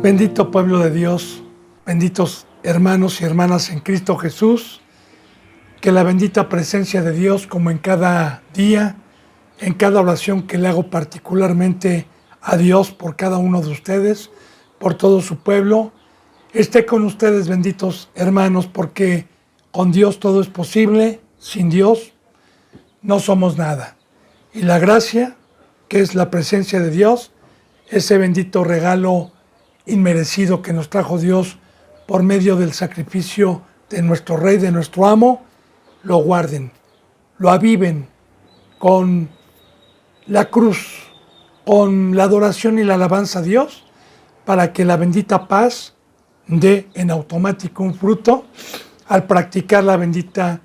Bendito pueblo de Dios, benditos hermanos y hermanas en Cristo Jesús, que la bendita presencia de Dios, como en cada día, en cada oración que le hago particularmente a Dios por cada uno de ustedes, por todo su pueblo, esté con ustedes, benditos hermanos, porque con Dios todo es posible, sin Dios no somos nada. Y la gracia, que es la presencia de Dios, ese bendito regalo inmerecido que nos trajo Dios por medio del sacrificio de nuestro Rey, de nuestro Amo, lo guarden, lo aviven con la cruz, con la adoración y la alabanza a Dios, para que la bendita paz dé en automático un fruto al practicar la bendita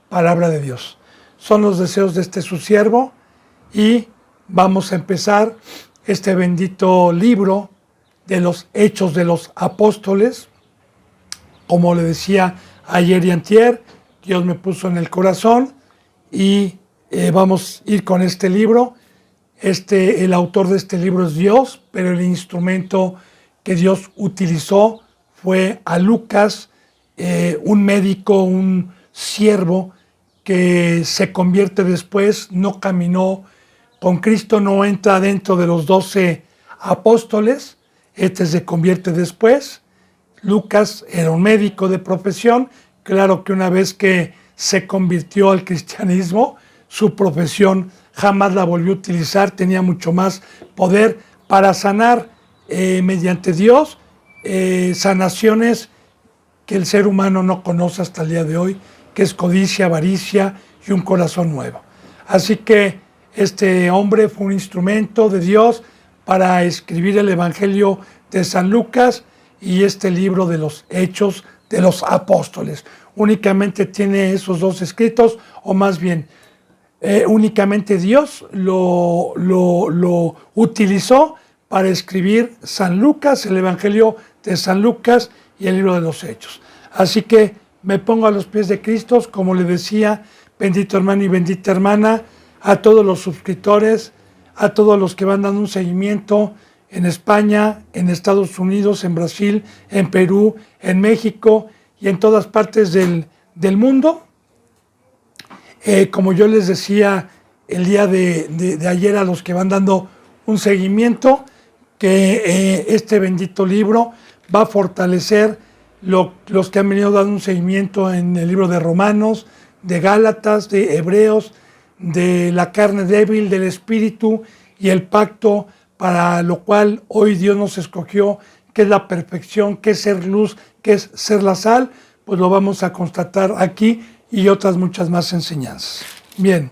palabra de Dios. Son los deseos de este su siervo y vamos a empezar este bendito libro de los Hechos de los Apóstoles. Como le decía ayer y antier, Dios me puso en el corazón y vamos a ir con este libro. El autor de este libro es Dios, pero el instrumento que Dios utilizó fue a Lucas, un médico, un siervo que se convierte después, no caminó con Cristo, no entra dentro de los 12 apóstoles. Este se convierte después. Lucas era un médico de profesión. Claro que una vez que se convirtió al cristianismo, su profesión jamás la volvió a utilizar. Tenía mucho más poder para sanar mediante Dios sanaciones que el ser humano no conoce hasta el día de hoy, que es codicia, avaricia y un corazón nuevo. Así que este hombre fue un instrumento de Dios para escribir el Evangelio de San Lucas y este libro de los Hechos de los Apóstoles. Únicamente tiene esos dos escritos, o más bien, únicamente Dios lo utilizó para escribir San Lucas, el Evangelio de San Lucas y el libro de los Hechos. Así que me pongo a los pies de Cristo, como le decía, bendito hermano y bendita hermana, a todos los suscriptores, a todos los que van dando un seguimiento en España, en Estados Unidos, en Brasil, en Perú, en México y en todas partes del mundo. Como yo les decía el día de ayer a los que van dando un seguimiento, que este bendito libro va a fortalecer los que han venido dando un seguimiento en el libro de Romanos, de Gálatas, de Hebreos, de la carne débil, del espíritu y el pacto para lo cual hoy Dios nos escogió, que es la perfección, que es ser luz, que es ser la sal, pues lo vamos a constatar aquí y otras muchas más enseñanzas. Bien,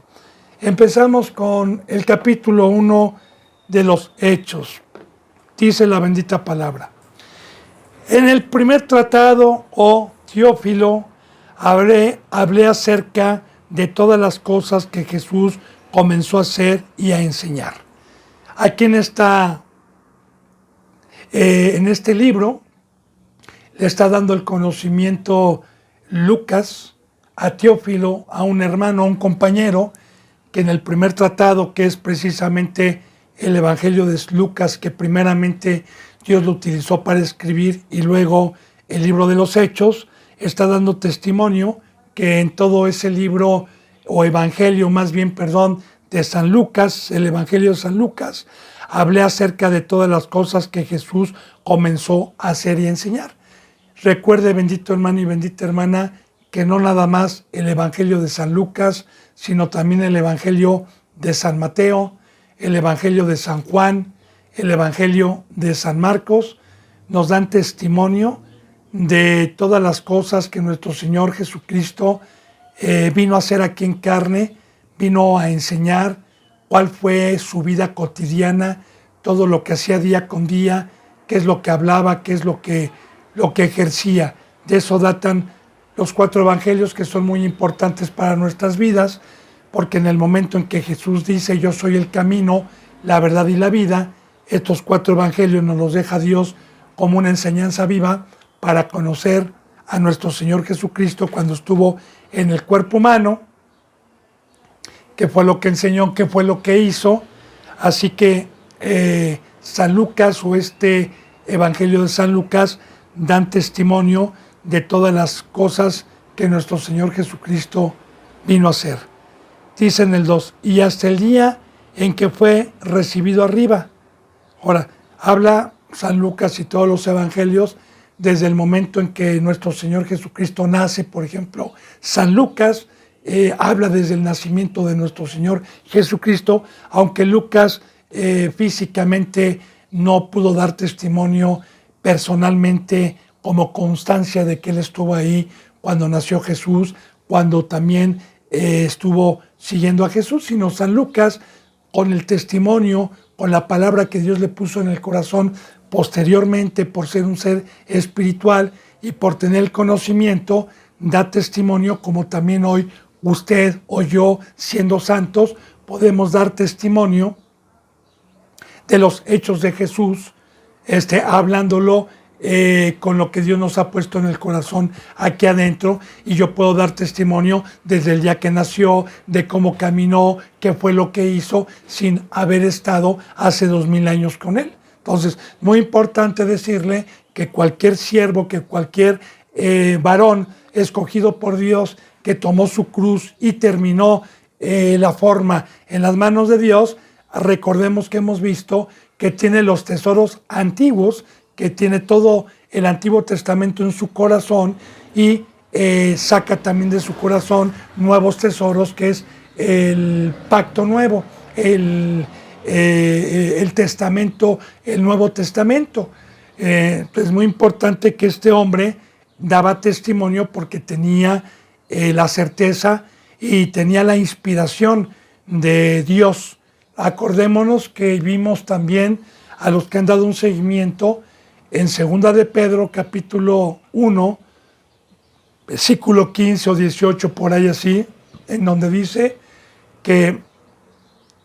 empezamos con el capítulo 1 de los Hechos. Dice la bendita palabra. En el primer tratado, oh Teófilo, hablé acerca de todas las cosas que Jesús comenzó a hacer y a enseñar. Aquí en este libro le está dando el conocimiento Lucas a Teófilo, a un hermano, a un compañero, que en el primer tratado, que es precisamente el Evangelio de Lucas, que primeramente Dios lo utilizó para escribir, y luego el libro de los Hechos, está dando testimonio que en todo ese libro, o Evangelio más bien, perdón, de San Lucas, el Evangelio de San Lucas, hablé acerca de todas las cosas que Jesús comenzó a hacer y enseñar. Recuerde, bendito hermano y bendita hermana, que no nada más el Evangelio de San Lucas, sino también el Evangelio de San Mateo, el Evangelio de San Juan, el Evangelio de San Marcos, nos dan testimonio de todas las cosas que nuestro Señor Jesucristo vino a hacer aquí en carne, vino a enseñar cuál fue su vida cotidiana, todo lo que hacía día con día, qué es lo que hablaba, qué es lo que ejercía. De eso datan los 4 evangelios, que son muy importantes para nuestras vidas, porque en el momento en que Jesús dice yo soy el camino, la verdad y la vida, estos 4 evangelios nos los deja Dios como una enseñanza viva para conocer a nuestro Señor Jesucristo cuando estuvo en el cuerpo humano, qué fue lo que enseñó, qué fue lo que hizo. Así que San Lucas, o este Evangelio de San Lucas dan testimonio de todas las cosas que nuestro Señor Jesucristo vino a hacer. Dice en el 2, y hasta el día en que fue recibido arriba. Ahora, habla San Lucas y todos los evangelios desde el momento en que nuestro Señor Jesucristo nace. Por ejemplo, San Lucas habla desde el nacimiento de nuestro Señor Jesucristo, aunque Lucas físicamente no pudo dar testimonio personalmente como constancia de que él estuvo ahí cuando nació Jesús, cuando también estuvo siguiendo a Jesús, sino San Lucas, con el testimonio, con la palabra que Dios le puso en el corazón posteriormente, por ser un ser espiritual y por tener el conocimiento, da testimonio, como también hoy usted o yo, siendo santos, podemos dar testimonio de los hechos de Jesús, hablándolo con lo que Dios nos ha puesto en el corazón aquí adentro, y yo puedo dar testimonio desde el día que nació, de cómo caminó, qué fue lo que hizo, sin haber estado hace 2000 años con él. Entonces, muy importante decirle que cualquier siervo, que cualquier varón escogido por Dios, que tomó su cruz y terminó la forma en las manos de Dios, recordemos que hemos visto que tiene los tesoros antiguos, que tiene todo el Antiguo Testamento en su corazón, y saca también de su corazón nuevos tesoros, que es el pacto nuevo, el testamento, el Nuevo Testamento. Es muy importante que este hombre daba testimonio porque tenía la certeza y tenía la inspiración de Dios. Acordémonos que vimos también a los que han dado un seguimiento en 2 de Pedro, capítulo 1, versículo 15 o 18, por ahí así, en donde dice que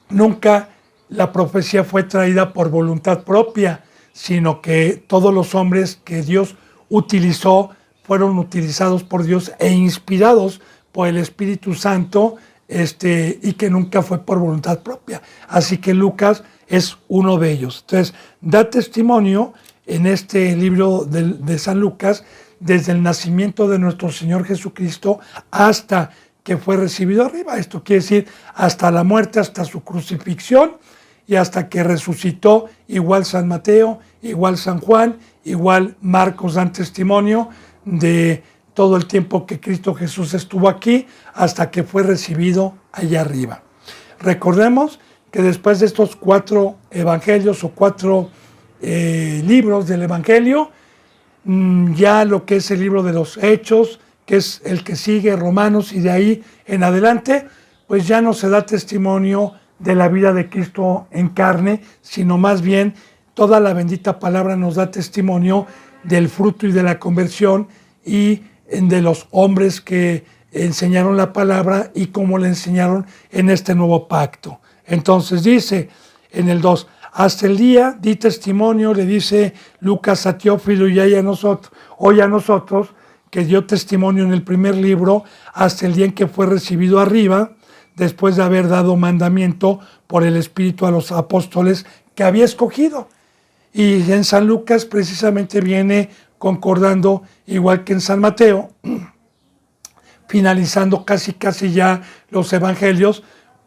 nunca la profecía fue traída por voluntad propia, sino que todos los hombres que Dios utilizó fueron utilizados por Dios e inspirados por el Espíritu Santo, y que nunca fue por voluntad propia. Así que Lucas es uno de ellos. Entonces, da testimonio en este libro de San Lucas desde el nacimiento de nuestro Señor Jesucristo hasta que fue recibido arriba. Esto quiere decir hasta la muerte, hasta su crucifixión y hasta que resucitó. Igual San Mateo, igual San Juan, igual Marcos dan testimonio de todo el tiempo que Cristo Jesús estuvo aquí hasta que fue recibido allá arriba. Recordemos que después de estos 4 evangelios o 4 libros del evangelio, ya lo que es el libro de los Hechos, que es el que sigue, Romanos, y de ahí en adelante, pues ya no se da testimonio de la vida de Cristo en carne, sino más bien toda la bendita palabra nos da testimonio del fruto y de la conversión y de los hombres que enseñaron la palabra y cómo la enseñaron en este nuevo pacto. Entonces dice en el 2, hasta el día di testimonio, le dice Lucas a Teófilo y hoy a nosotros, que dio testimonio en el primer libro, hasta el día en que fue recibido arriba, después de haber dado mandamiento por el Espíritu a los apóstoles que había escogido. Y en San Lucas precisamente viene concordando, igual que en San Mateo, finalizando casi ya los evangelios,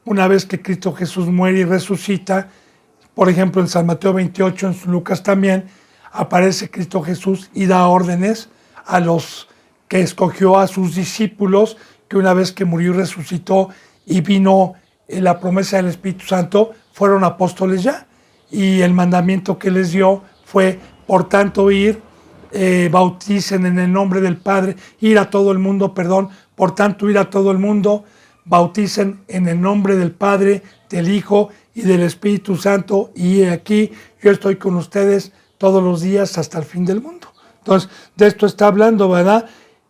una vez que Cristo Jesús muere y resucita. Por ejemplo, en San Mateo 28, en Lucas también, aparece Cristo Jesús y da órdenes a los que escogió, a sus discípulos, que una vez que murió y resucitó y vino la promesa del Espíritu Santo, fueron apóstoles ya. Y el mandamiento que les dio fue, por tanto, bauticen en el nombre del Padre, ir a todo el mundo, por tanto, ir a todo el mundo, bauticen en el nombre del Padre, del Hijo y del Espíritu Santo, y aquí yo estoy con ustedes todos los días hasta el fin del mundo. Entonces, de esto está hablando, ¿verdad?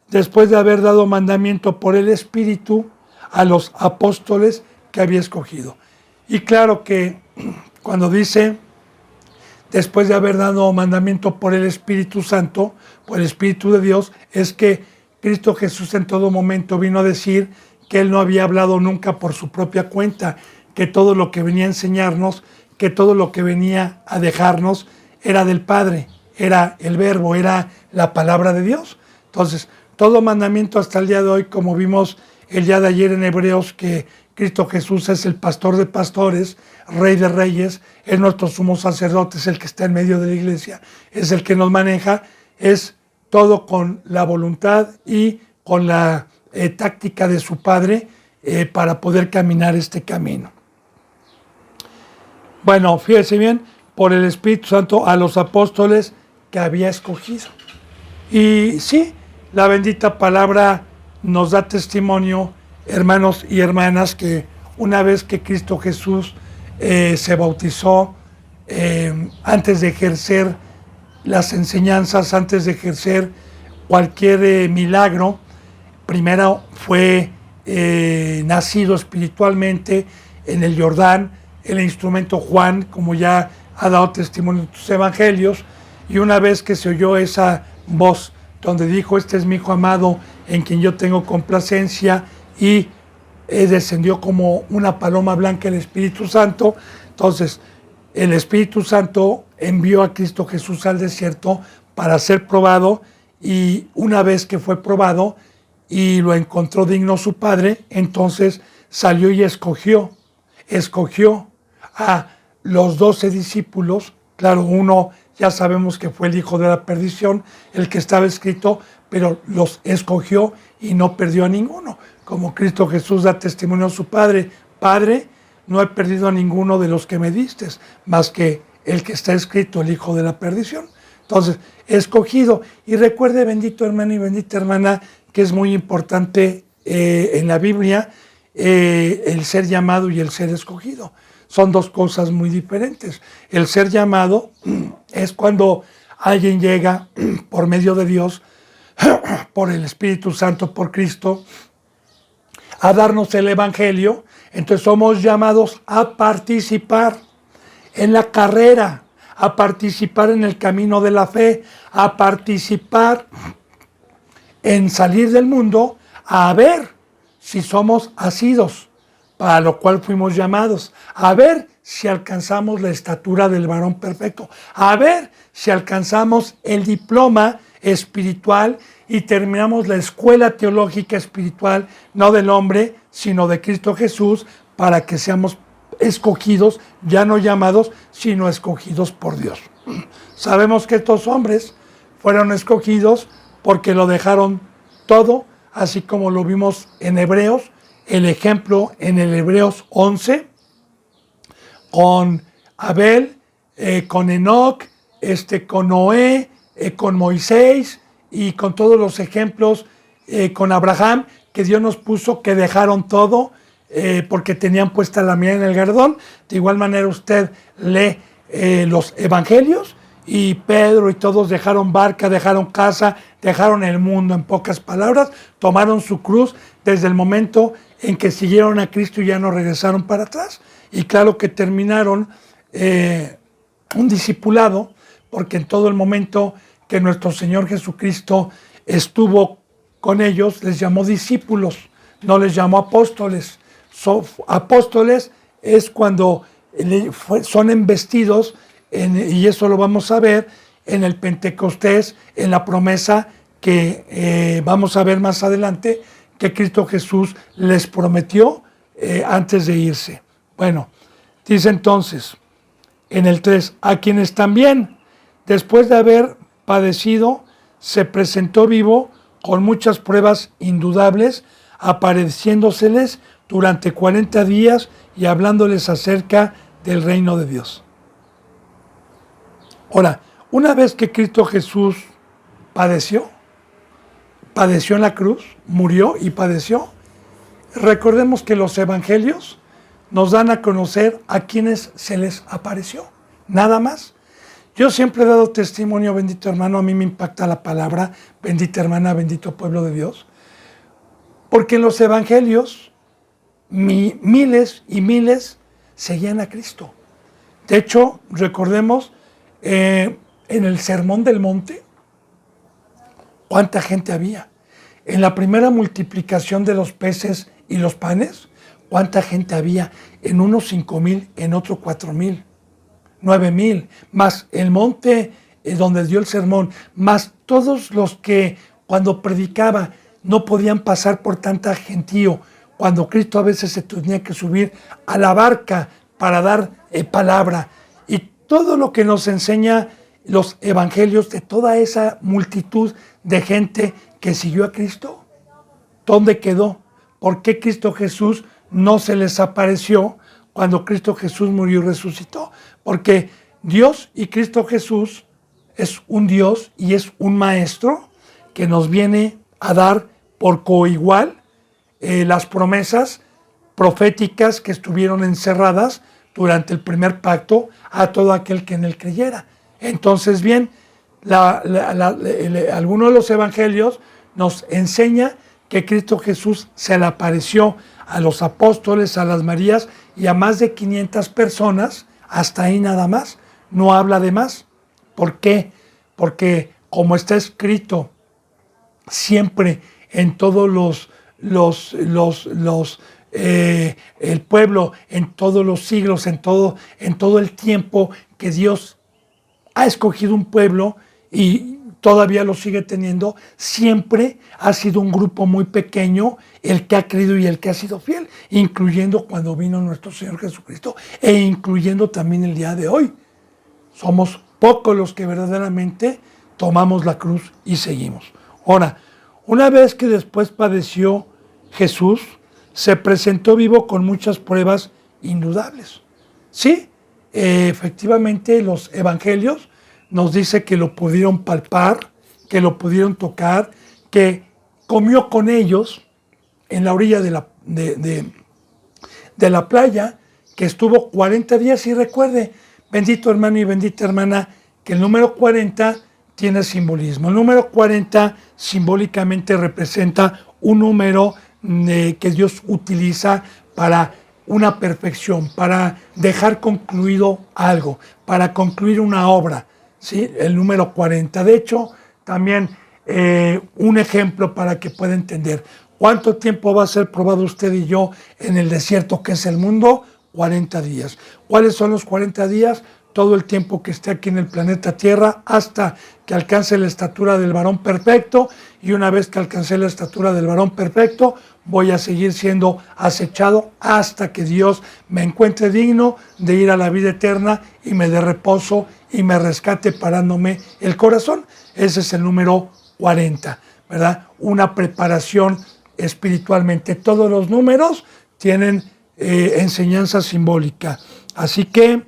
Después de haber dado mandamiento por el Espíritu a los apóstoles que había escogido. Y claro que cuando dice, después de haber dado mandamiento por el Espíritu Santo, por el Espíritu de Dios, es que Cristo Jesús en todo momento vino a decir que Él no había hablado nunca por su propia cuenta, que todo lo que venía a enseñarnos, que todo lo que venía a dejarnos era del Padre. era el verbo, era la palabra de Dios. Entonces, todo mandamiento hasta el día de hoy, como vimos el día de ayer en Hebreos, que Cristo Jesús es el pastor de pastores, rey de reyes, es nuestro sumo sacerdote, es el que está en medio de la iglesia, es el que nos maneja, es todo con la voluntad y con la táctica de su Padre para poder caminar este camino. Bueno, fíjese bien, por el Espíritu Santo a los apóstoles que había escogido. Y sí, la bendita palabra nos da testimonio, hermanos y hermanas, que una vez que Cristo Jesús se bautizó, antes de ejercer las enseñanzas, antes de ejercer cualquier milagro, primero fue nacido espiritualmente en el Jordán, el instrumento Juan, como ya ha dado testimonio en sus evangelios, y una vez que se oyó esa voz donde dijo: este es mi hijo amado en quien yo tengo complacencia, y descendió como una paloma blanca el Espíritu Santo. Entonces el Espíritu Santo envió a Cristo Jesús al desierto para ser probado, y una vez que fue probado y lo encontró digno su Padre, entonces salió y escogió a los 12 discípulos. Claro, uno ya sabemos que fue el hijo de la perdición, el que estaba escrito, pero los escogió y no perdió a ninguno. Como Cristo Jesús da testimonio a su Padre: Padre, no he perdido a ninguno de los que me diste, más que el que está escrito, el hijo de la perdición. Entonces, escogido. Y recuerde, bendito hermano y bendita hermana, que es muy importante en la Biblia el ser llamado y el ser escogido. Son dos cosas muy diferentes. El ser llamado es cuando alguien llega por medio de Dios, por el Espíritu Santo, por Cristo, a darnos el Evangelio. Entonces somos llamados a participar en la carrera, a participar en el camino de la fe, a participar en salir del mundo, a ver si somos asidos, para lo cual fuimos llamados, a ver si alcanzamos la estatura del varón perfecto, a ver si alcanzamos el diploma espiritual y terminamos la escuela teológica espiritual, no del hombre, sino de Cristo Jesús, para que seamos escogidos, ya no llamados, sino escogidos por Dios. Sabemos que estos hombres fueron escogidos porque lo dejaron todo, así como lo vimos en Hebreos, el ejemplo en el Hebreos 11, con Abel, con Enoc, con Noé, con Moisés y con todos los ejemplos, con Abraham, que Dios nos puso, que dejaron todo porque tenían puesta la mirada en el galardón. De igual manera usted lee los evangelios, y Pedro y todos dejaron barca, dejaron casa, dejaron el mundo, en pocas palabras, tomaron su cruz desde el momento en que siguieron a Cristo y ya no regresaron para atrás. Y claro que terminaron un discipulado, porque en todo el momento que nuestro Señor Jesucristo estuvo con ellos, les llamó discípulos, no les llamó apóstoles. Apóstoles es cuando son embestidos, y eso lo vamos a ver en el Pentecostés, en la promesa que vamos a ver más adelante, que Cristo Jesús les prometió antes de irse. Bueno, dice entonces en el 3, a quienes también, después de haber padecido, se presentó vivo con muchas pruebas indudables, apareciéndoseles durante 40 días y hablándoles acerca del reino de Dios. Ahora, una vez que Cristo Jesús padeció en la cruz, murió y padeció, recordemos que los evangelios nos dan a conocer a quienes se les apareció, nada más. Yo siempre he dado testimonio, bendito hermano, a mí me impacta la palabra, bendita hermana, bendito pueblo de Dios, porque en los evangelios miles y miles seguían a Cristo. De hecho, recordemos en el Sermón del Monte, ¿cuánta gente había? En la primera multiplicación de los peces y los panes, ¿cuánta gente había? En unos 5,000, en otros 4,000, 9,000, más el monte donde dio el sermón, más todos los que cuando predicaba no podían pasar por tanta gentío, cuando Cristo a veces se tenía que subir a la barca para dar palabra, y todo lo que nos enseña los evangelios de toda esa multitud de gente que siguió a Cristo. ¿Dónde quedó? ¿Por qué Cristo Jesús no se les apareció cuando Cristo Jesús murió y resucitó? Porque Dios y Cristo Jesús es un Dios y es un maestro que nos viene a dar por coigual las promesas proféticas que estuvieron encerradas durante el primer pacto a todo aquel que en él creyera. Entonces, bien, alguno de los evangelios nos enseña que Cristo Jesús se le apareció a los apóstoles, a las Marías y a más de 500 personas, hasta ahí nada más, no habla de más. ¿Por qué? Porque como está escrito siempre en todos el pueblo, en todos los siglos, en todo el tiempo que Dios ha escogido un pueblo y todavía lo sigue teniendo, siempre ha sido un grupo muy pequeño el que ha creído y el que ha sido fiel, incluyendo cuando vino nuestro Señor Jesucristo e incluyendo también el día de hoy. Somos pocos los que verdaderamente tomamos la cruz y seguimos. Ahora, una vez que después padeció Jesús, se presentó vivo con muchas pruebas indudables. Sí, efectivamente los evangelios nos dice que lo pudieron palpar, que lo pudieron tocar, que comió con ellos en la orilla de la playa, que estuvo 40 días. Y recuerde, bendito hermano y bendita hermana, que el número 40 tiene simbolismo. El número 40 simbólicamente representa un número que Dios utiliza para una perfección, para dejar concluido algo, para concluir una obra, ¿sí? El número 40. De hecho, también un ejemplo para que pueda entender cuánto tiempo va a ser probado usted y yo en el desierto que es el mundo. 40 días. ¿Cuáles son los 40 días? Todo el tiempo que esté aquí en el planeta Tierra hasta que alcance la estatura del varón perfecto, y una vez que alcance la estatura del varón perfecto, voy a seguir siendo acechado hasta que Dios me encuentre digno de ir a la vida eterna y me dé reposo y me rescate parándome el corazón. Ese es el número 40, ¿verdad? Una preparación espiritualmente. Todos los números tienen enseñanza simbólica. Así que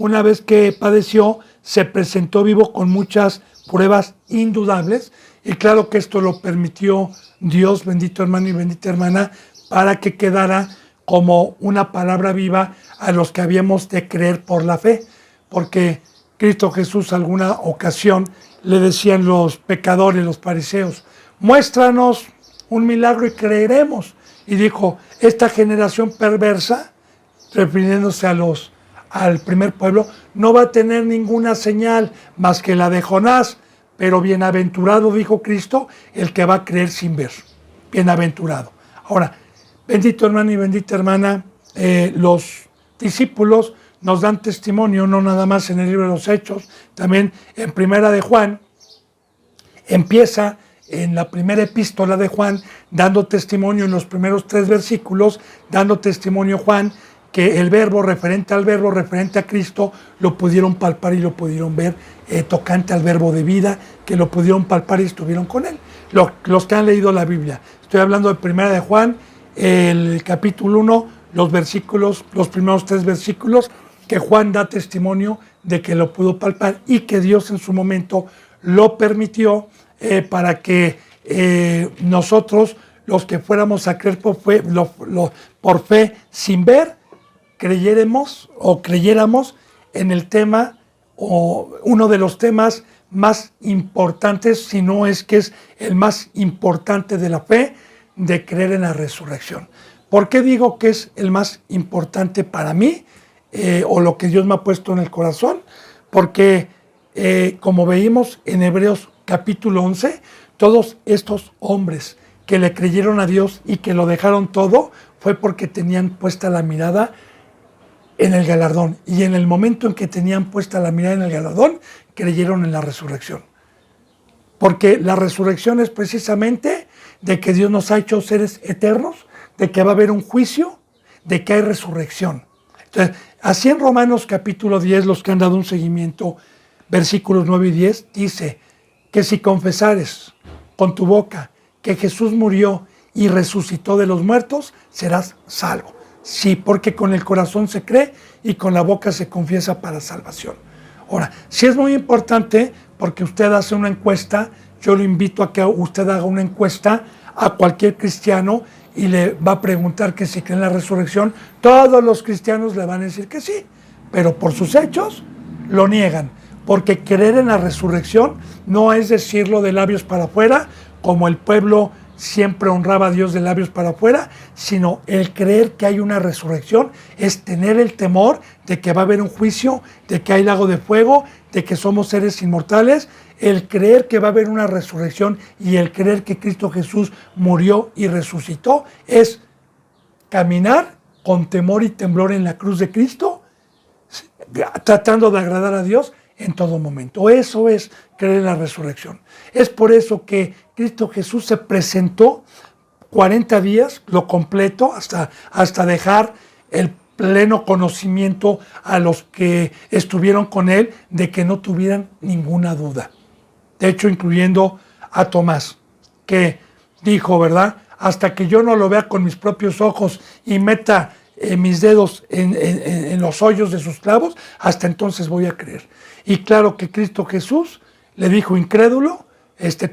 una vez que padeció, se presentó vivo con muchas pruebas indudables, y claro que esto lo permitió Dios, bendito hermano y bendita hermana, para que quedara como una palabra viva a los que habíamos de creer por la fe, porque Cristo Jesús alguna ocasión le decían los pecadores, los fariseos: muéstranos un milagro y creeremos. Y dijo: esta generación perversa, refiriéndose al primer pueblo, no va a tener ninguna señal más que la de Jonás, pero bienaventurado, dijo Cristo, el que va a creer sin ver. Bienaventurado. Ahora, bendito hermano y bendita hermana, los discípulos nos dan testimonio, no nada más en el libro de los Hechos, también en Primera de Juan, empieza en la primera epístola de Juan, dando testimonio en los primeros 3 versículos, dando testimonio Juan, que el verbo referente a Cristo, lo pudieron palpar y lo pudieron ver, tocante al verbo de vida, que lo pudieron palpar y estuvieron con él. Los que han leído la Biblia. Estoy hablando de Primera de Juan, el capítulo 1, los primeros 3 versículos, que Juan da testimonio de que lo pudo palpar y que Dios en su momento lo permitió para que nosotros, los que fuéramos a creer por fe sin ver, creyéramos en el tema, o uno de los temas más importantes, si no es que es el más importante de la fe, de creer en la resurrección. ¿Por qué digo que es el más importante para mí, o lo que Dios me ha puesto en el corazón? Porque como veíamos en Hebreos capítulo 11, todos estos hombres que le creyeron a Dios y que lo dejaron todo, fue porque tenían puesta la mirada en el galardón. Y en el momento en que tenían puesta la mirada en el galardón, creyeron en la resurrección. Porque la resurrección es precisamente de que Dios nos ha hecho seres eternos, de que va a haber un juicio, de que hay resurrección. Entonces, así en Romanos capítulo 10, los que han dado un seguimiento, versículos 9 y 10, dice que si confesares con tu boca que Jesús murió y resucitó de los muertos, serás salvo. Sí, porque con el corazón se cree y con la boca se confiesa para salvación. Ahora, sí es muy importante porque usted hace una encuesta, yo lo invito a que usted haga una encuesta a cualquier cristiano y le va a preguntar que si cree en la resurrección. Todos los cristianos le van a decir que sí, pero por sus hechos lo niegan, porque creer en la resurrección no es decirlo de labios para afuera, como el pueblo siempre honraba a Dios de labios para afuera, sino el creer que hay una resurrección es tener el temor de que va a haber un juicio, de que hay lago de fuego, de que somos seres inmortales. El creer que va a haber una resurrección y el creer que Cristo Jesús murió y resucitó es caminar con temor y temblor en la cruz de Cristo, tratando de agradar a Dios en todo momento. Eso es creer en la resurrección. Es por eso que Cristo Jesús se presentó 40 días, lo completo, hasta dejar el pleno conocimiento a los que estuvieron con él de que no tuvieran ninguna duda. De hecho, incluyendo a Tomás, que dijo, ¿verdad? Hasta que yo no lo vea con mis propios ojos y meta mis dedos en los hoyos de sus clavos, hasta entonces voy a creer. Y claro que Cristo Jesús le dijo, incrédulo,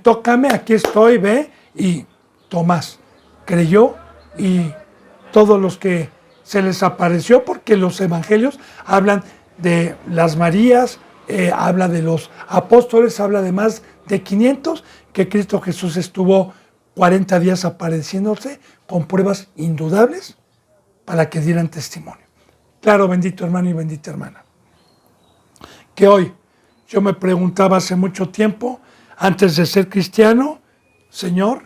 tócame, aquí estoy, ve. Y Tomás creyó, y todos los que se les apareció, porque los evangelios hablan de las Marías, habla de los apóstoles, habla de más de 500, que Cristo Jesús estuvo 40 días apareciéndose con pruebas indudables para que dieran testimonio. Claro, bendito hermano y bendita hermana, que hoy yo me preguntaba hace mucho tiempo, antes de ser cristiano, Señor,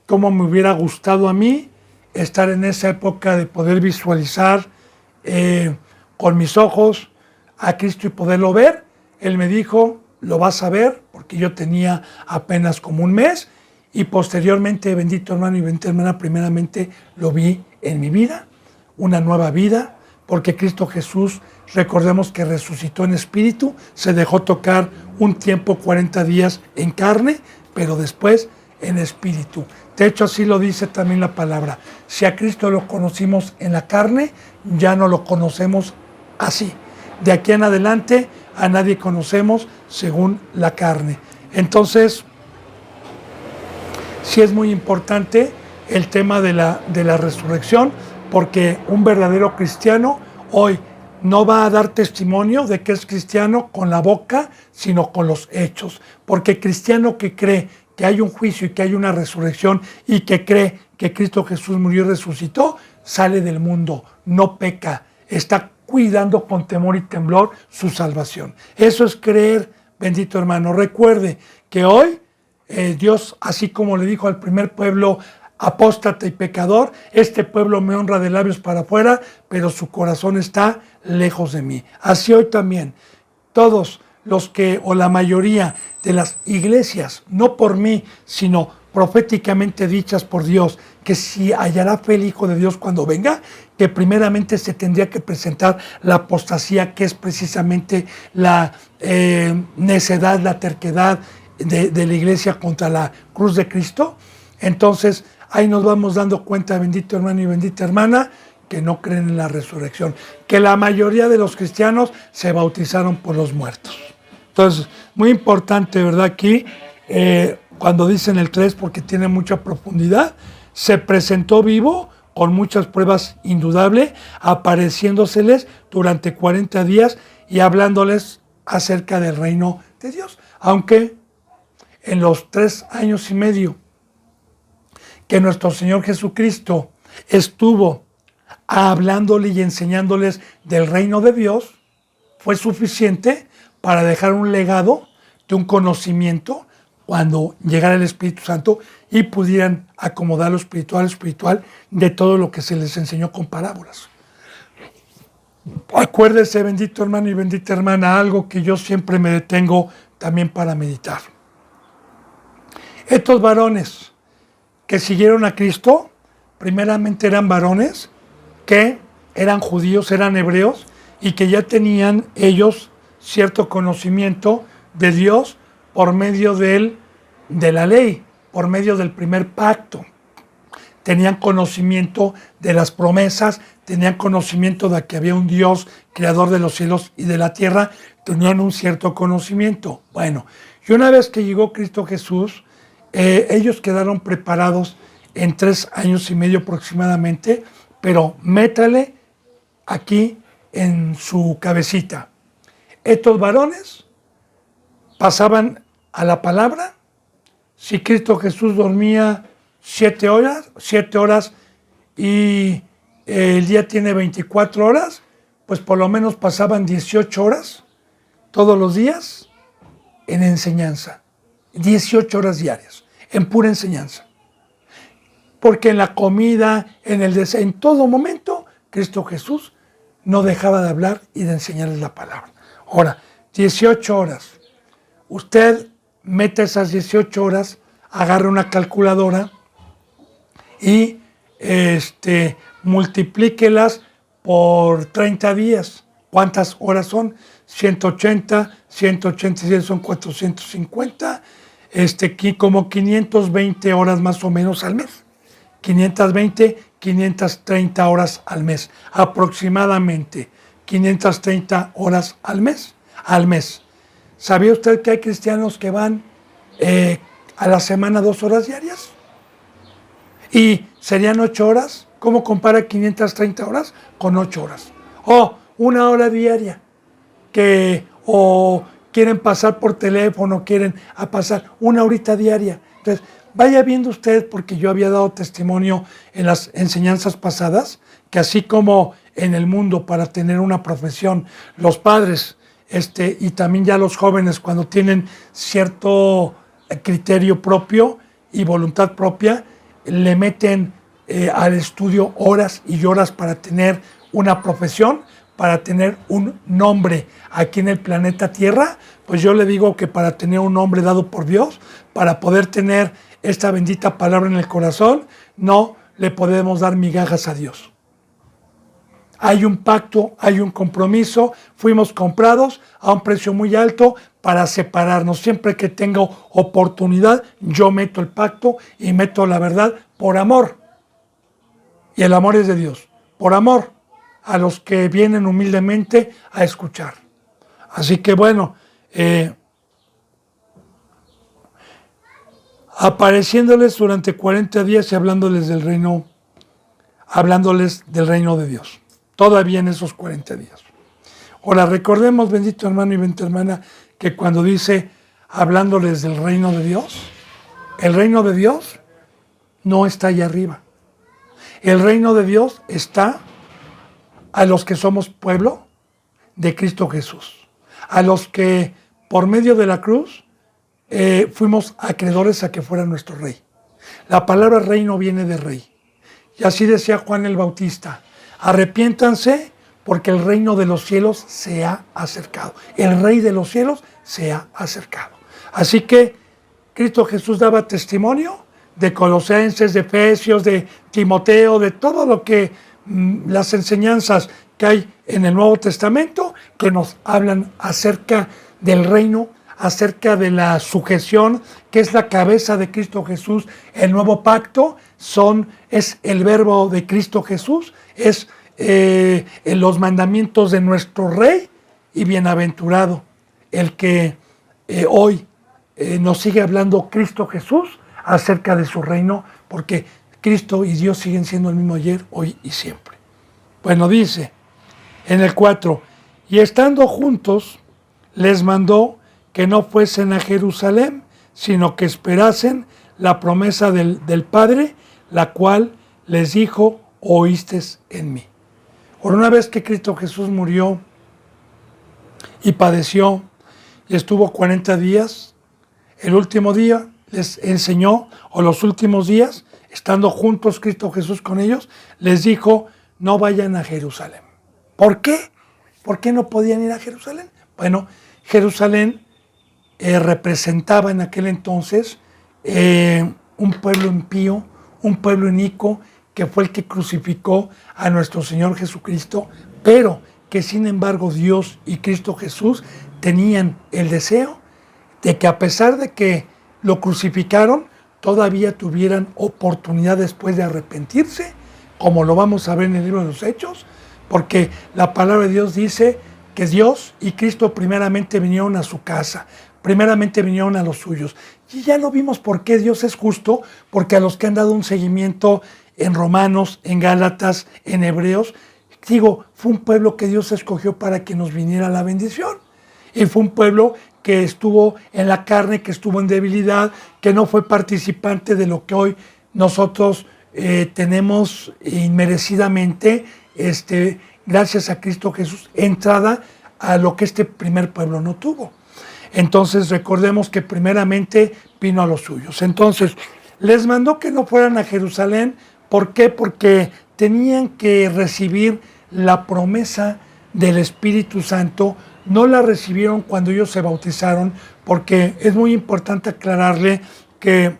cómo me hubiera gustado a mí estar en esa época de poder visualizar con mis ojos a Cristo y poderlo ver. Él me dijo, lo vas a ver, porque yo tenía apenas como un mes, y posteriormente, bendito hermano y bendita hermana, primeramente lo vi en mi vida, una nueva vida, porque Cristo Jesús, recordemos que resucitó en espíritu, se dejó tocar un tiempo, 40 días en carne, pero después en espíritu. De hecho, así lo dice también la palabra. Si a Cristo lo conocimos en la carne, ya no lo conocemos así. De aquí en adelante, a nadie conocemos según la carne. Entonces, sí es muy importante el tema de la resurrección, porque un verdadero cristiano hoy no va a dar testimonio de que es cristiano con la boca, sino con los hechos. Porque cristiano que cree que hay un juicio y que hay una resurrección y que cree que Cristo Jesús murió y resucitó, sale del mundo, no peca, está cuidando con temor y temblor su salvación. Eso es creer, bendito hermano. Recuerde que hoy Dios, así como le dijo al primer pueblo apóstata y pecador, este pueblo me honra de labios para afuera, pero su corazón está lejos de mí. Así hoy también, todos los que, o la mayoría de las iglesias, no por mí, sino proféticamente dichas por Dios, que si hallará fe el Hijo de Dios cuando venga, que primeramente se tendría que presentar la apostasía, que es precisamente la necedad, la terquedad de la iglesia contra la cruz de Cristo. Entonces, ahí nos vamos dando cuenta, bendito hermano y bendita hermana, que no creen en la resurrección, que la mayoría de los cristianos se bautizaron por los muertos. Entonces, muy importante, ¿verdad? Aquí, cuando dicen el 3, porque tiene mucha profundidad, se presentó vivo con muchas pruebas indudables, apareciéndoseles durante 40 días y hablándoles acerca del reino de Dios. Aunque en los 3 años y medio que nuestro Señor Jesucristo estuvo hablándole y enseñándoles del reino de Dios, fue suficiente para dejar un legado de un conocimiento cuando llegara el Espíritu Santo y pudieran acomodar lo espiritual de todo lo que se les enseñó con parábolas. Acuérdese, bendito hermano y bendita hermana, algo que yo siempre me detengo también para meditar. Estos varones que siguieron a Cristo, primeramente eran varones que eran judíos, eran hebreos, y que ya tenían ellos cierto conocimiento de Dios por medio de la ley, por medio del primer pacto. Tenían conocimiento de las promesas, tenían conocimiento de que había un Dios creador de los cielos y de la tierra, tenían un cierto conocimiento. Bueno, y una vez que llegó Cristo Jesús, ellos quedaron preparados en 3 años y medio aproximadamente, pero métale aquí en su cabecita. Estos varones pasaban a la palabra. Si Cristo Jesús dormía 7 horas y el día tiene 24 horas, pues por lo menos pasaban 18 horas todos los días en enseñanza. 18 horas diarias, en pura enseñanza. Porque en la comida, en todo momento, Cristo Jesús no dejaba de hablar y de enseñarles la palabra. Ahora, 18 horas. Usted mete esas 18 horas, agarra una calculadora y multiplíquelas por 30 días. ¿Cuántas horas son? 180, 187 son 450, como 520 horas más o menos al mes. 520, 530 horas al mes, aproximadamente 530 horas al mes. ¿Sabía usted que hay cristianos que van a la semana 2 horas diarias? ¿Y serían 8 horas? ¿Cómo compara 530 horas con 8 horas? O 1 hora diaria, o quieren pasar por teléfono, quieren pasar 1 horita diaria. Entonces, vaya viendo usted, porque yo había dado testimonio en las enseñanzas pasadas, que así como en el mundo para tener una profesión, los padres y también ya los jóvenes cuando tienen cierto criterio propio y voluntad propia, le meten al estudio horas y horas para tener una profesión, para tener un nombre aquí en el planeta Tierra. Pues yo le digo que para tener un nombre dado por Dios, para poder tener esta bendita palabra en el corazón, no le podemos dar migajas a Dios. Hay un pacto, hay un compromiso, fuimos comprados a un precio muy alto para separarnos. Siempre que tengo oportunidad, yo meto el pacto y meto la verdad por amor. Y el amor es de Dios, por amor a los que vienen humildemente a escuchar. Así que bueno, apareciéndoles durante 40 días y hablándoles del reino de Dios. Todavía en esos 40 días. Ahora, recordemos, bendito hermano y bendita hermana, que cuando dice hablándoles del reino de Dios, el reino de Dios no está allá arriba. El reino de Dios está a los que somos pueblo de Cristo Jesús, a los que por medio de la cruz fuimos acreedores a que fuera nuestro rey. La palabra reino viene de rey. Y así decía Juan el Bautista: arrepiéntanse porque el reino de los cielos se ha acercado. El rey de los cielos se ha acercado. Así que Cristo Jesús daba testimonio de Colosenses, de Efesios, de Timoteo, de todo lo que las enseñanzas que hay en el Nuevo Testamento, que nos hablan acerca del reino, acerca de la sujeción, que es la cabeza de Cristo Jesús. El nuevo pacto es el verbo de Cristo Jesús, es en los mandamientos de nuestro Rey, y bienaventurado el que hoy nos sigue hablando Cristo Jesús acerca de su reino, porque Cristo y Dios siguen siendo el mismo ayer, hoy y siempre. Bueno, dice en el 4, y estando juntos les mandó que no fuesen a Jerusalén, sino que esperasen la promesa del Padre, la cual les dijo: oísteis en mí. Por una vez que Cristo Jesús murió y padeció y estuvo 40 días, el último día les enseñó, o los últimos días, estando juntos Cristo Jesús con ellos, les dijo: no vayan a Jerusalén. ¿Por qué? ¿Por qué no podían ir a Jerusalén? Bueno, Jerusalén representaba en aquel entonces un pueblo impío, un pueblo inicuo, que fue el que crucificó a nuestro Señor Jesucristo, pero que sin embargo Dios y Cristo Jesús tenían el deseo de que, a pesar de que lo crucificaron, todavía tuvieran oportunidad después de arrepentirse, como lo vamos a ver en el libro de los Hechos, porque la palabra de Dios dice que Dios y Cristo primeramente vinieron a su casa, primeramente vinieron a los suyos. Y ya lo vimos por qué Dios es justo, porque a los que han dado un seguimiento en Romanos, en Gálatas, en Hebreos, digo, fue un pueblo que Dios escogió para que nos viniera la bendición. Y fue un pueblo que estuvo en la carne, que estuvo en debilidad, que no fue participante de lo que hoy nosotros tenemos inmerecidamente, gracias a Cristo Jesús, entrada a lo que este primer pueblo no tuvo. Entonces recordemos que primeramente vino a los suyos. Entonces les mandó que no fueran a Jerusalén. ¿Por qué? Porque tenían que recibir la promesa del Espíritu Santo. No la recibieron cuando ellos se bautizaron, porque es muy importante aclararle que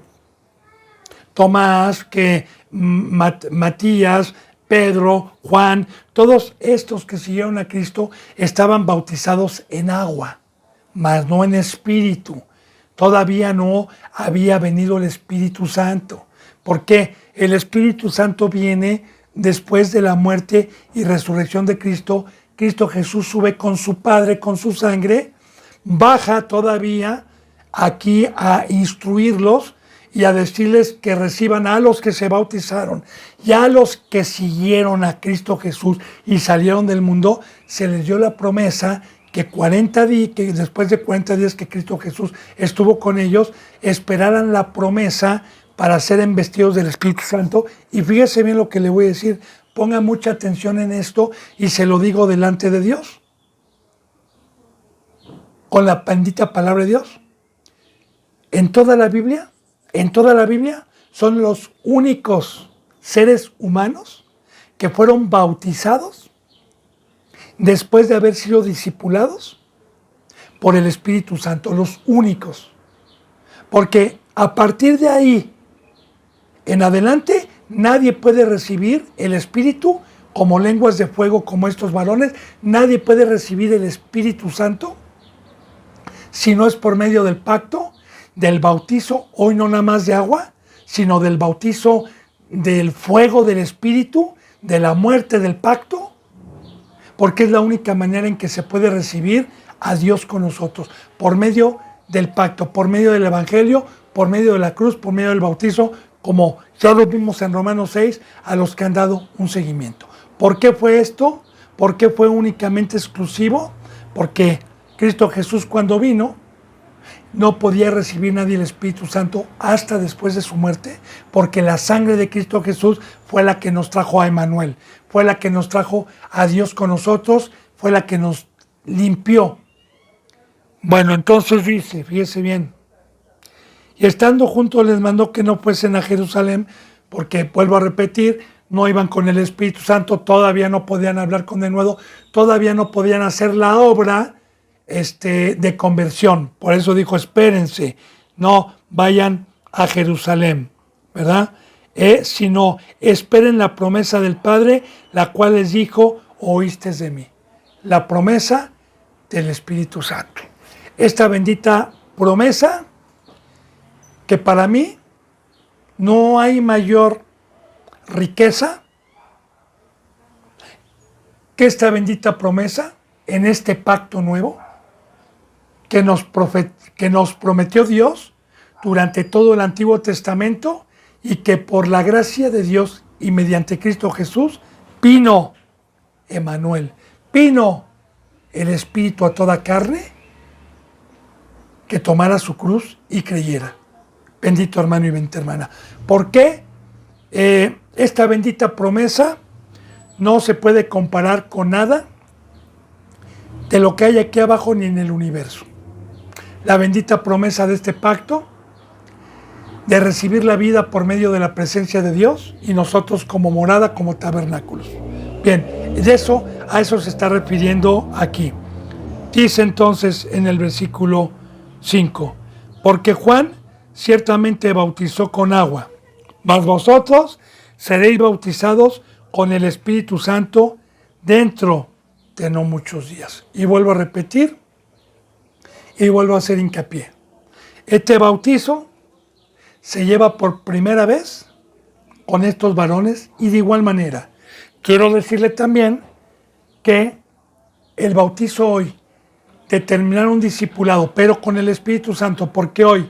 Tomás, que Matías, Pedro, Juan, todos estos que siguieron a Cristo estaban bautizados en agua, mas no en espíritu. Todavía no había venido el Espíritu Santo. ¿Por qué? El Espíritu Santo viene después de la muerte y resurrección de Cristo. Cristo Jesús sube con su Padre, con su sangre, baja todavía aquí a instruirlos y a decirles que reciban a los que se bautizaron y a los que siguieron a Cristo Jesús y salieron del mundo. Se les dio la promesa que 40 días, que después de 40 días que Cristo Jesús estuvo con ellos, esperaran la promesa para ser embestidos del Espíritu Santo. Y fíjese bien lo que le voy a decir, ponga mucha atención en esto y se lo digo delante de Dios, con la bendita palabra de Dios. En toda la Biblia son los únicos seres humanos que fueron bautizados después de haber sido discipulados por el Espíritu Santo, los únicos. Porque a partir de ahí en adelante nadie puede recibir el Espíritu como lenguas de fuego como estos varones. Nadie puede recibir el Espíritu Santo si no es por medio del pacto, del bautizo, hoy no nada más de agua, sino del bautizo del fuego del Espíritu, de la muerte del pacto, porque es la única manera en que se puede recibir a Dios con nosotros, por medio del pacto, por medio del Evangelio, por medio de la cruz, por medio del bautizo, como ya lo vimos en Romanos 6, a los que han dado un seguimiento. ¿Por qué fue esto? ¿Por qué fue únicamente exclusivo? Porque Cristo Jesús, cuando vino, no podía recibir nadie el Espíritu Santo hasta después de su muerte, porque la sangre de Cristo Jesús fue la que nos trajo a Emmanuel, fue la que nos trajo a Dios con nosotros, fue la que nos limpió. Bueno, entonces dice, fíjese bien, y estando juntos les mandó que no fuesen a Jerusalén, porque, vuelvo a repetir, no iban con el Espíritu Santo, todavía no podían hablar con denuedo, todavía no podían hacer la obra de conversión. Por eso dijo, espérense, no vayan a Jerusalén, ¿verdad? Sino esperen la promesa del Padre, la cual les dijo, oísteis de mí. La promesa del Espíritu Santo. Esta bendita promesa que para mí no hay mayor riqueza que esta bendita promesa en este pacto nuevo que nos prometió Dios durante todo el Antiguo Testamento y que por la gracia de Dios y mediante Cristo Jesús vino Emmanuel, vino el Espíritu a toda carne que tomara su cruz y creyera. Bendito hermano y bendita hermana. ¿Por qué? Esta bendita promesa no se puede comparar con nada de lo que hay aquí abajo ni en el universo. La bendita promesa de este pacto de recibir la vida por medio de la presencia de Dios y nosotros como morada, como tabernáculos. Bien, a eso se está refiriendo aquí. Dice entonces en el versículo 5, porque Juan ciertamente bautizó con agua, mas vosotros seréis bautizados con el Espíritu Santo dentro de no muchos días. Y vuelvo a repetir y vuelvo a hacer hincapié. Este bautizo se lleva por primera vez con estos varones y de igual manera. Quiero decirle también que el bautizo hoy, de terminar un discipulado, pero con el Espíritu Santo, porque hoy,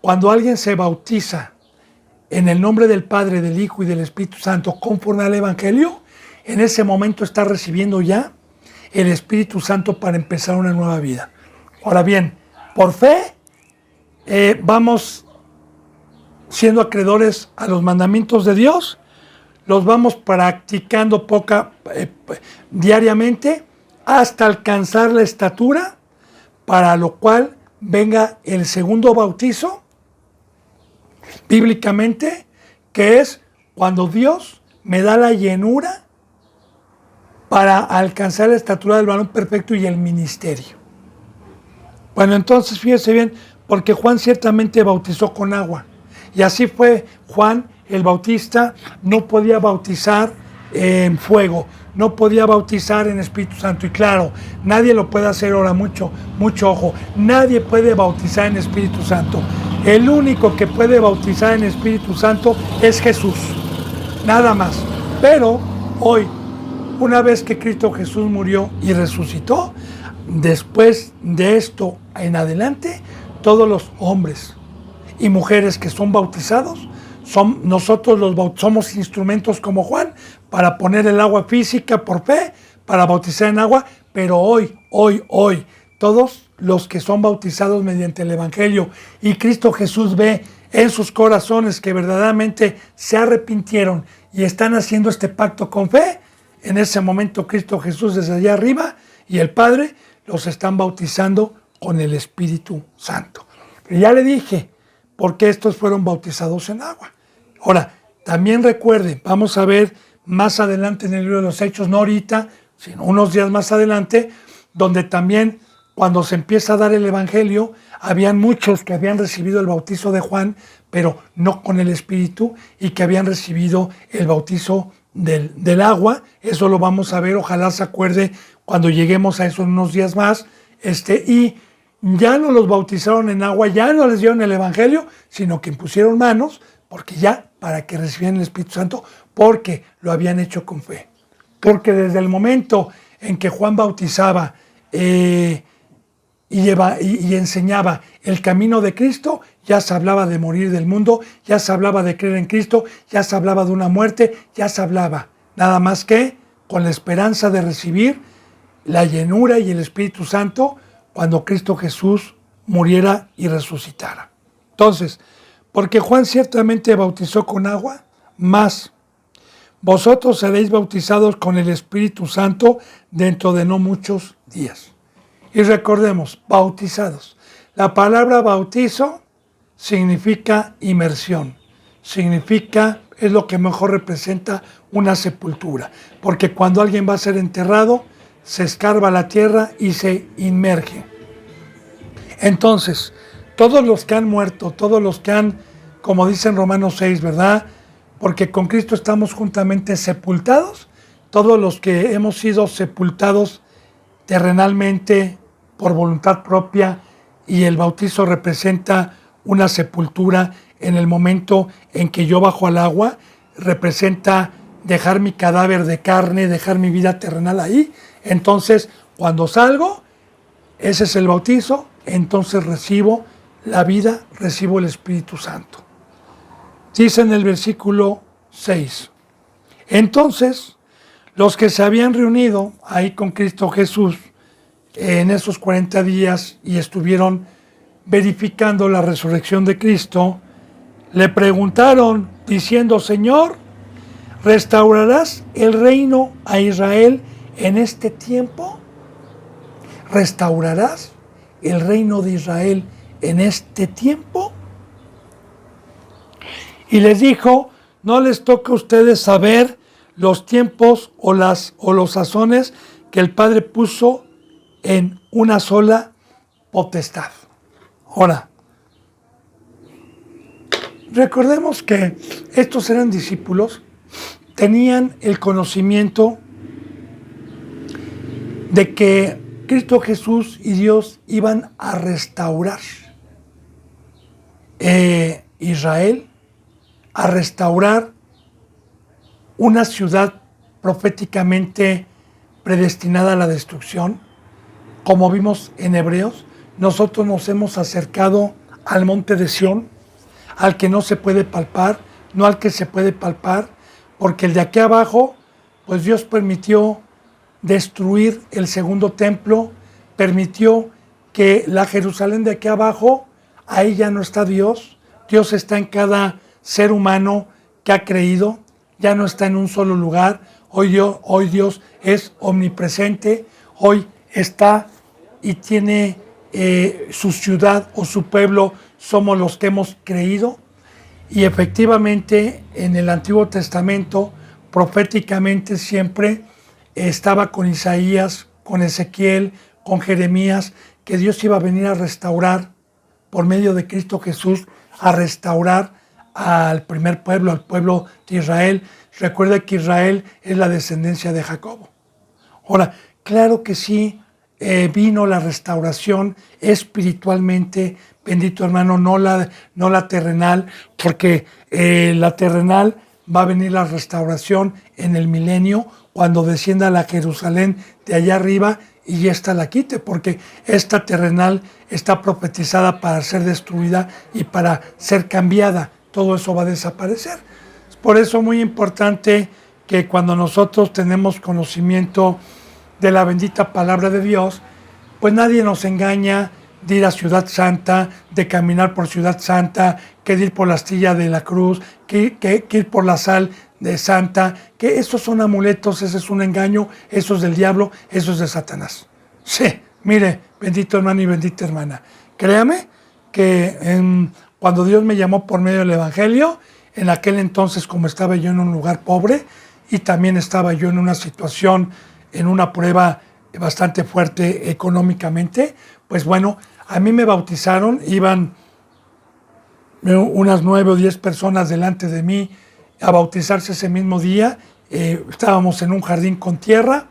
cuando alguien se bautiza en el nombre del Padre, del Hijo y del Espíritu Santo, conforme al Evangelio, en ese momento está recibiendo ya el Espíritu Santo para empezar una nueva vida. Ahora bien, por fe, vamos siendo acreedores a los mandamientos de Dios, los vamos practicando diariamente hasta alcanzar la estatura, para lo cual venga el segundo bautizo, bíblicamente, que es cuando Dios me da la llenura para alcanzar la estatura del varón perfecto y el ministerio. Bueno, entonces fíjese bien, porque Juan ciertamente bautizó con agua, y así fue. Juan el Bautista no podía bautizar en fuego, no podía bautizar en Espíritu Santo, y claro, nadie lo puede hacer ahora, mucho ojo, nadie puede bautizar en Espíritu Santo. El único que puede bautizar en Espíritu Santo es Jesús, nada más. Pero hoy, una vez que Cristo Jesús murió y resucitó, después de esto en adelante, todos los hombres y mujeres que son bautizados, nosotros somos instrumentos como Juan para poner el agua física por fe, para bautizar en agua, pero hoy, todos los que son bautizados mediante el Evangelio y Cristo Jesús ve en sus corazones que verdaderamente se arrepintieron y están haciendo este pacto con fe, en ese momento Cristo Jesús desde allá arriba y el Padre los están bautizando con el Espíritu Santo. Pero ya le dije por qué estos fueron bautizados en agua. Ahora, también recuerde, vamos a ver más adelante en el libro de los Hechos, no ahorita, sino unos días más adelante, donde también cuando se empieza a dar el Evangelio, habían muchos que habían recibido el bautizo de Juan, pero no con el Espíritu, y que habían recibido el bautizo del agua. Eso lo vamos a ver, ojalá se acuerde cuando lleguemos a eso en unos días más, y ya no los bautizaron en agua, ya no les dieron el Evangelio, sino que impusieron manos, porque ya para que recibieran el Espíritu Santo, porque lo habían hecho con fe. Porque desde el momento en que Juan bautizaba y enseñaba el camino de Cristo, ya se hablaba de morir del mundo, ya se hablaba de creer en Cristo, ya se hablaba de una muerte, ya se hablaba, nada más que con la esperanza de recibir la llenura y el Espíritu Santo cuando Cristo Jesús muriera y resucitara. Entonces, porque Juan ciertamente bautizó con agua, mas vosotros seréis bautizados con el Espíritu Santo dentro de no muchos días. Y recordemos, bautizados. La palabra bautizo significa inmersión, es lo que mejor representa una sepultura, porque cuando alguien va a ser enterrado, se escarba la tierra y se inmerge. Entonces, todos los que han muerto, todos los que han, como dice en Romanos 6, ¿verdad? Porque con Cristo estamos juntamente sepultados, todos los que hemos sido sepultados terrenalmente por voluntad propia, y el bautizo representa una sepultura en el momento en que yo bajo al agua, representa dejar mi cadáver de carne, dejar mi vida terrenal ahí. Entonces, cuando salgo, ese es el bautizo, entonces recibo la vida, recibo el Espíritu Santo. Dice en el versículo 6, entonces los que se habían reunido ahí con Cristo Jesús en esos 40 días y estuvieron verificando la resurrección de Cristo, le preguntaron diciendo, Señor, ¿restaurarás el reino a Israel en este tiempo? ¿Restaurarás el reino de Israel en este tiempo? Y les dijo, no les toca a ustedes saber los tiempos o los sazones que el Padre puso en una sola potestad. Ahora, recordemos que estos eran discípulos, tenían el conocimiento de que Cristo Jesús y Dios iban a restaurar Israel, a restaurar una ciudad proféticamente predestinada a la destrucción. Como vimos en Hebreos, nosotros nos hemos acercado al monte de Sión, al que no se puede palpar, no al que se puede palpar, porque el de aquí abajo, pues Dios permitió destruir el segundo templo, permitió que la Jerusalén de aquí abajo, ahí ya no está Dios, Dios está en cada ser humano que ha creído, ya no está en un solo lugar, hoy Dios es omnipresente, hoy está y tiene su ciudad o su pueblo, somos los que hemos creído. Y efectivamente en el Antiguo Testamento, proféticamente siempre estaba con Isaías, con Ezequiel, con Jeremías, que Dios iba a venir a restaurar por medio de Cristo Jesús, a restaurar al primer pueblo, al pueblo de Israel. Recuerda que Israel es la descendencia de Jacob. Ahora, claro que sí, vino la restauración espiritualmente, bendito hermano, no la terrenal, porque la terrenal va a venir la restauración en el milenio, cuando descienda la Jerusalén de allá arriba y esta la quite, porque esta terrenal está profetizada para ser destruida y para ser cambiada. Todo eso va a desaparecer. Por eso es muy importante que cuando nosotros tenemos conocimiento de la bendita palabra de Dios, pues nadie nos engaña de ir a Ciudad Santa, de caminar por Ciudad Santa, que de ir por la astilla de la cruz, que ir por la sal de Santa, que esos son amuletos, ese es un engaño, eso es del diablo, eso es de Satanás. Sí, mire, bendito hermano y bendita hermana, créame que cuando Dios me llamó por medio del Evangelio, en aquel entonces, como estaba yo en un lugar pobre y también estaba yo en una situación, en una prueba bastante fuerte económicamente, pues bueno, a mí me bautizaron, iban unas 9 o 10 personas delante de mí a bautizarse ese mismo día. Estábamos en un jardín con tierra,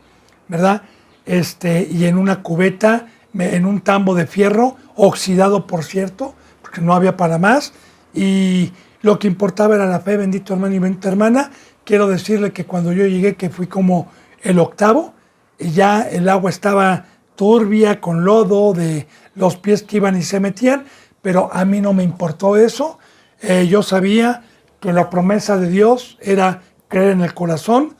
¿verdad? Y en una cubeta, en un tambo de fierro, oxidado por cierto, porque no había para más, y lo que importaba era la fe, bendito hermano y bendita hermana. Quiero decirle que cuando yo llegué, que fui como el octavo, y ya el agua estaba turbia, con lodo, de los pies que iban y se metían, pero a mí no me importó eso. Yo sabía que la promesa de Dios era creer en el corazón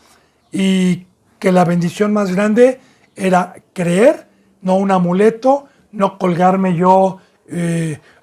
y que la bendición más grande era creer, no un amuleto, no colgarme yo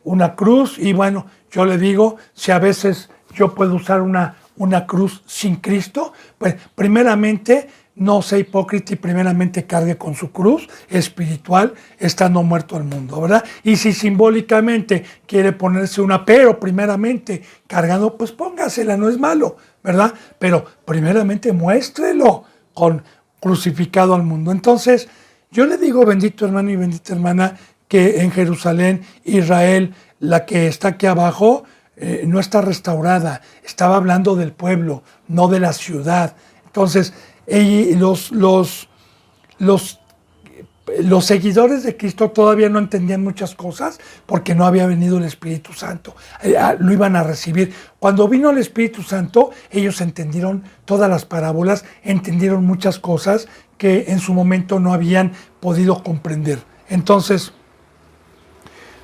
una cruz. Y bueno, yo le digo, si a veces yo puedo usar una cruz sin Cristo, pues primeramente no sea hipócrita y primeramente cargue con su cruz espiritual, estando muerto al mundo, ¿verdad? Y si simbólicamente quiere ponerse una, pero primeramente cargando, pues póngasela, no es malo, ¿verdad? Pero primeramente muéstrelo con crucificado al mundo. Entonces, yo le digo, bendito hermano y bendita hermana, que en Jerusalén, Israel, la que está aquí abajo, no está restaurada. Estaba hablando del pueblo, no de la ciudad. Entonces, los seguidores de Cristo todavía no entendían muchas cosas porque no había venido el Espíritu Santo. Lo iban a recibir. Cuando vino el Espíritu Santo, ellos entendieron todas las parábolas, entendieron muchas cosas que en su momento no habían podido comprender. Entonces,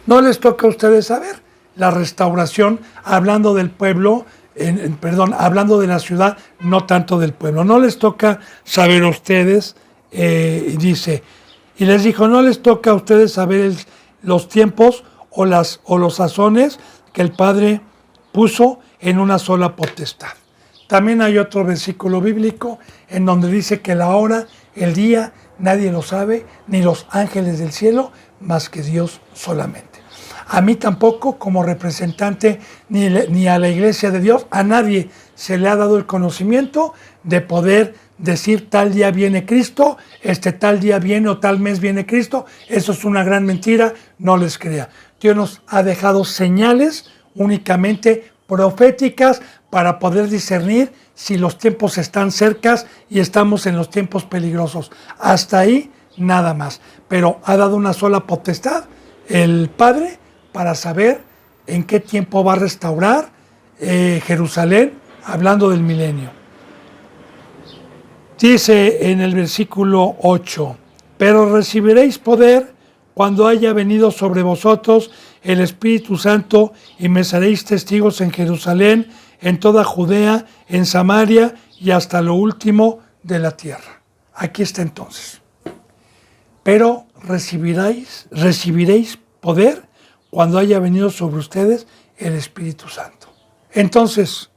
no les toca a ustedes saber la restauración, hablando del pueblo, hablando de la ciudad, no tanto del pueblo. No les toca saber a ustedes, dice, y les dijo, no les toca a ustedes saber los tiempos o los sazones que el Padre puso en una sola potestad. También hay otro versículo bíblico en donde dice que la hora, el día, nadie lo sabe, ni los ángeles del cielo, más que Dios solamente. A mí tampoco, como representante ni a la Iglesia de Dios, a nadie se le ha dado el conocimiento de poder decir tal día viene Cristo, tal día viene o tal mes viene Cristo. Eso es una gran mentira, no les crea. Dios nos ha dejado señales únicamente proféticas para poder discernir si los tiempos están cercas y estamos en los tiempos peligrosos. Hasta ahí nada más. Pero ha dado una sola potestad el Padre para saber en qué tiempo va a restaurar Jerusalén, hablando del milenio. Dice en el versículo 8, pero recibiréis poder cuando haya venido sobre vosotros el Espíritu Santo y me seréis testigos en Jerusalén, en toda Judea, en Samaria y hasta lo último de la tierra. Aquí está entonces. Pero recibiréis poder cuando haya venido sobre ustedes el Espíritu Santo. Entonces,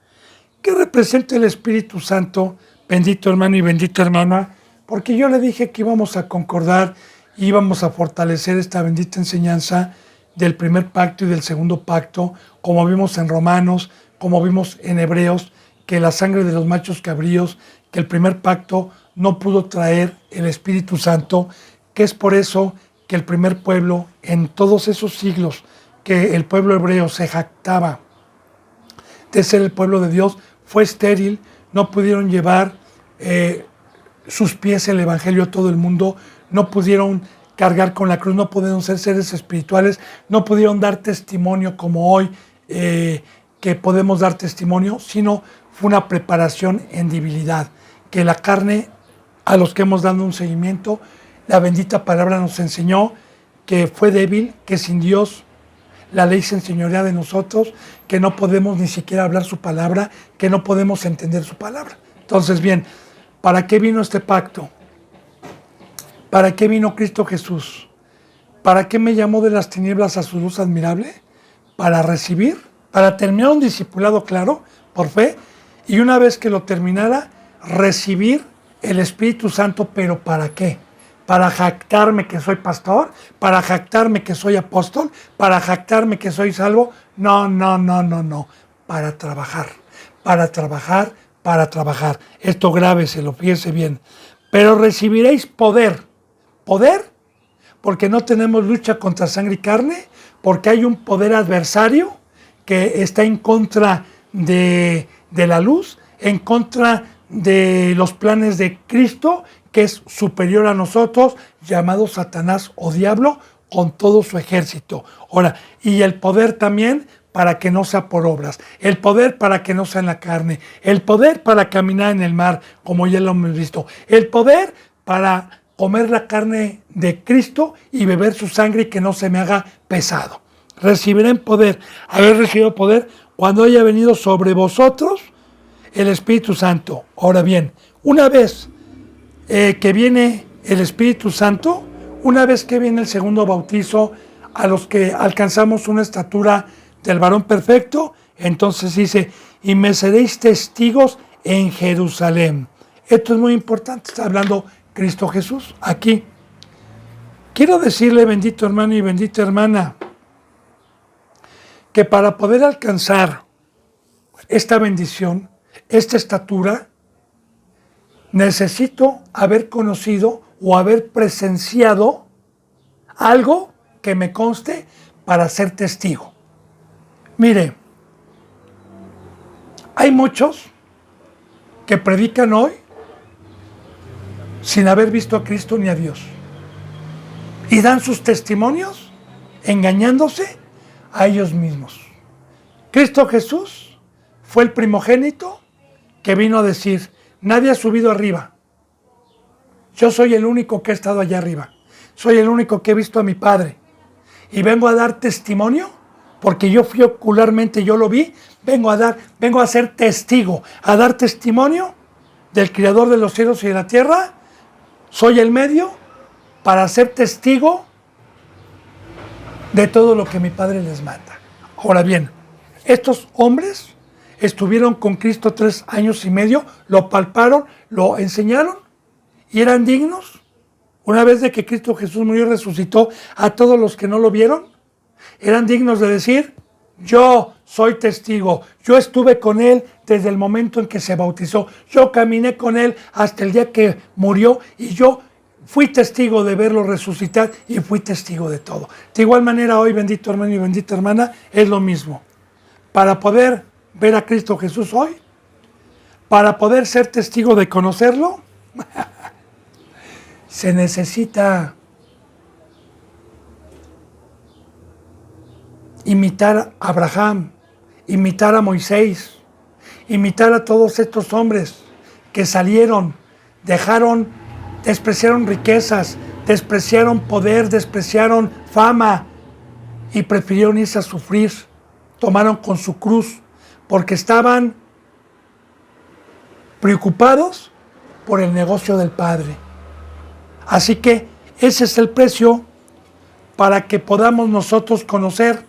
¿qué representa el Espíritu Santo? Bendito hermano y bendita hermana, porque yo le dije que íbamos a concordar, íbamos a fortalecer esta bendita enseñanza del primer pacto y del segundo pacto, como vimos en Romanos, como vimos en Hebreos, que la sangre de los machos cabríos, que el primer pacto no pudo traer el Espíritu Santo, que es por eso que el primer pueblo, en todos esos siglos que el pueblo hebreo se jactaba de ser el pueblo de Dios, fue estéril, no pudieron llevar sus pies el evangelio a todo el mundo, no pudieron cargar con la cruz, no pudieron ser seres espirituales, no pudieron dar testimonio como hoy que podemos dar testimonio, sino fue una preparación en debilidad, que la carne, a los que hemos dado un seguimiento, la bendita palabra nos enseñó que fue débil, que sin Dios la ley se enseñorea de nosotros, que no podemos ni siquiera hablar su palabra, que no podemos entender su palabra. Entonces, bien, ¿para qué vino este pacto? ¿Para qué vino Cristo Jesús? ¿Para qué me llamó de las tinieblas a su luz admirable? Para recibir, para terminar un discipulado claro, por fe, y una vez que lo terminara, recibir el Espíritu Santo, pero ¿para qué? Para jactarme que soy pastor, para jactarme que soy apóstol, para jactarme que soy salvo. No. Para trabajar, para trabajar, para trabajar. Esto grábeselo, fíjese bien. Pero recibiréis poder. ¿Poder? Porque no tenemos lucha contra sangre y carne, porque hay un poder adversario que está en contra de la luz, en contra de los planes de Cristo, que es superior a nosotros, llamado Satanás o diablo, con todo su ejército. Ahora, y el poder también para que no sea por obras, el poder para que no sea en la carne, el poder para caminar en el mar, como ya lo hemos visto, el poder para comer la carne de Cristo y beber su sangre y que no se me haga pesado. Recibirán poder, haber recibido poder cuando haya venido sobre vosotros el Espíritu Santo. Ahora bien, una vez que viene el Espíritu Santo, una vez que viene el segundo bautizo, a los que alcanzamos una estatura del varón perfecto, entonces dice, y me seréis testigos en Jerusalén. Esto es muy importante, está hablando Cristo Jesús aquí. Quiero decirle, bendito hermano y bendita hermana, que para poder alcanzar esta bendición, esta estatura, necesito haber conocido o haber presenciado algo que me conste para ser testigo. Mire, hay muchos que predican hoy sin haber visto a Cristo ni a Dios y dan sus testimonios engañándose a ellos mismos. Cristo Jesús fue el primogénito que vino a decir, nadie ha subido arriba. Yo soy el único que he estado allá arriba. Soy el único que he visto a mi Padre. Y vengo a dar testimonio, porque yo fui ocularmente, yo lo vi. Vengo a ser testigo, a dar testimonio del Creador de los cielos y de la tierra. Soy el medio para ser testigo de todo lo que mi Padre les manda. Ahora bien, estos hombres estuvieron con Cristo 3 años y medio, lo palparon, lo enseñaron y eran dignos Una vez de que Cristo Jesús murió y resucitó, a todos los que no lo vieron, eran dignos de decir, yo soy testigo, yo estuve con Él desde el momento en que se bautizó, yo caminé con Él hasta el día que murió y yo fui testigo de verlo resucitar y fui testigo de todo. De igual manera hoy, bendito hermano y bendita hermana, es lo mismo. Para poder ver a Cristo Jesús hoy, para poder ser testigo de conocerlo, se necesita imitar a Abraham, imitar a Moisés, imitar a todos estos hombres que salieron, despreciaron riquezas, despreciaron poder, despreciaron fama y prefirieron irse a sufrir. Tomaron con su cruz porque estaban preocupados por el negocio del Padre. Así que ese es el precio para que podamos nosotros conocer,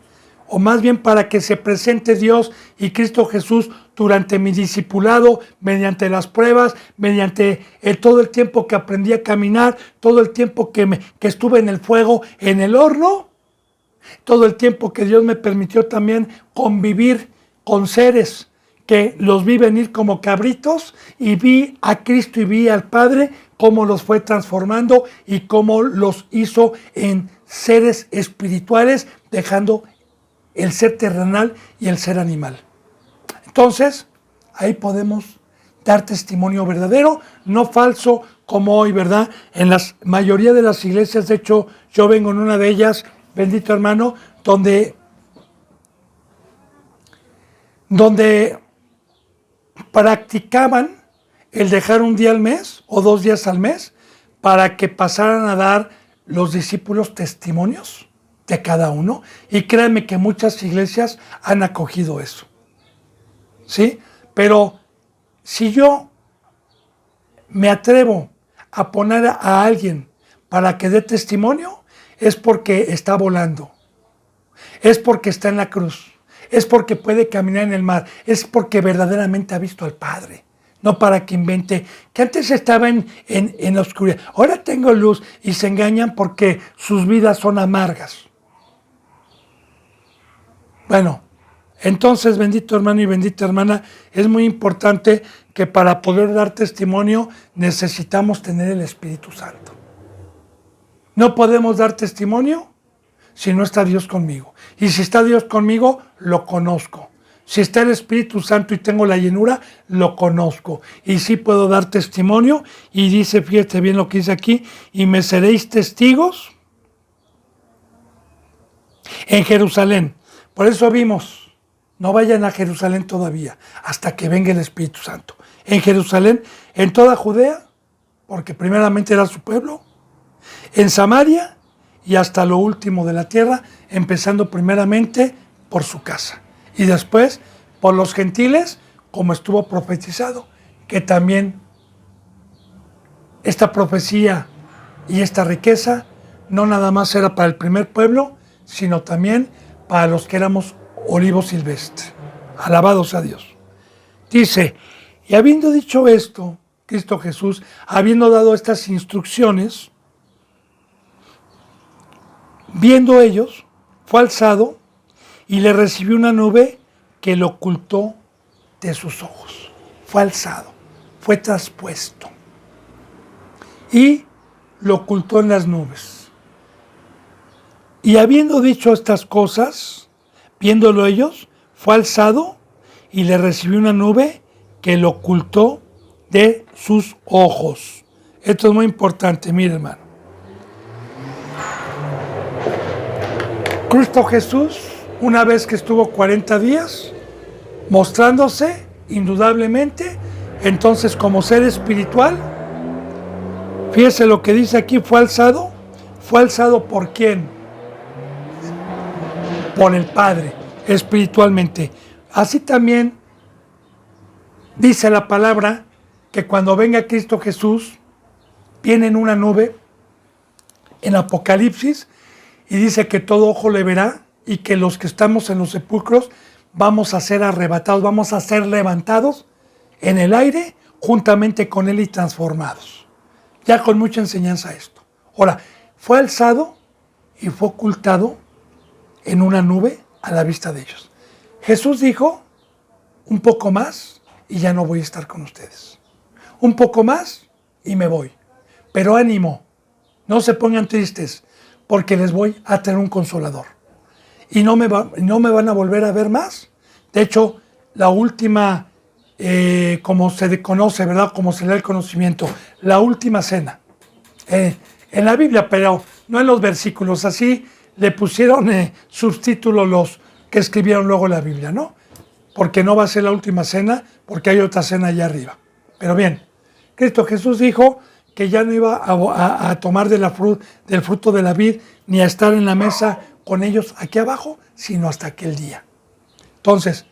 o más bien para que se presente Dios y Cristo Jesús durante mi discipulado, mediante las pruebas, mediante todo el tiempo que aprendí a caminar, todo el tiempo que estuve en el fuego, en el horno, todo el tiempo que Dios me permitió también convivir con seres que los vi venir como cabritos y vi a Cristo y vi al Padre cómo los fue transformando y cómo los hizo en seres espirituales, dejando el ser terrenal y el ser animal. Entonces, ahí podemos dar testimonio verdadero, no falso como hoy, ¿verdad? En la mayoría de las iglesias, de hecho, yo vengo en una de ellas, bendito hermano, donde practicaban el dejar un día al mes o 2 días al mes para que pasaran a dar los discípulos testimonios de cada uno. Y créanme que muchas iglesias han acogido eso. ¿Sí? Pero si yo me atrevo a poner a alguien para que dé testimonio, es porque está volando, es porque está en la cruz, es porque puede caminar en el mar, es porque verdaderamente ha visto al Padre. No para que invente, que antes estaba en la oscuridad, ahora tengo luz, y se engañan porque sus vidas son amargas. Bueno, entonces, bendito hermano y bendita hermana, es muy importante que para poder dar testimonio necesitamos tener el Espíritu Santo. No podemos dar testimonio si no está Dios conmigo. Y si está Dios conmigo, lo conozco. Si está el Espíritu Santo y tengo la llenura, lo conozco. Y sí puedo dar testimonio. Y dice, fíjate bien lo que dice aquí, y me seréis testigos en Jerusalén. Por eso vimos, no vayan a Jerusalén todavía, hasta que venga el Espíritu Santo. En Jerusalén, en toda Judea, porque primeramente era su pueblo, en Samaria y hasta lo último de la tierra, empezando primeramente por su casa. Y después por los gentiles, como estuvo profetizado, que también esta profecía y esta riqueza no nada más era para el primer pueblo, sino también para los que éramos olivo silvestre. Alabados a Dios. Dice, y habiendo dicho esto, Cristo Jesús, habiendo dado estas instrucciones, viendo ellos, fue alzado y le recibió una nube que lo ocultó de sus ojos. Fue alzado, fue traspuesto y lo ocultó en las nubes. Y habiendo dicho estas cosas, viéndolo ellos, fue alzado y le recibió una nube que lo ocultó de sus ojos. Esto es muy importante, mire hermano. Cristo Jesús, una vez que estuvo 40 días, mostrándose indudablemente, entonces como ser espiritual, fíjese lo que dice aquí, fue alzado ¿por quién? Por el Padre, espiritualmente. Así también dice la palabra que cuando venga Cristo Jesús, viene en una nube, en Apocalipsis, y dice que todo ojo le verá y que los que estamos en los sepulcros vamos a ser arrebatados, vamos a ser levantados en el aire juntamente con Él y transformados. Ya con mucha enseñanza esto. Ahora, fue alzado y fue ocultado en una nube a la vista de ellos. Jesús dijo, un poco más y ya no voy a estar con ustedes. Un poco más y me voy. Pero ánimo, no se pongan tristes, porque les voy a tener un consolador. Y no me van a volver a ver más. De hecho, la última, como se conoce, ¿verdad? Como se le da el conocimiento, la última cena. En la Biblia, pero no en los versículos. Así le pusieron subtítulos los que escribieron luego la Biblia, ¿no? Porque no va a ser la última cena, porque hay otra cena allá arriba. Pero bien, Cristo Jesús dijo que ya no iba a tomar del fruto de la vid, ni a estar en la mesa con ellos aquí abajo, sino hasta aquel día. Entonces,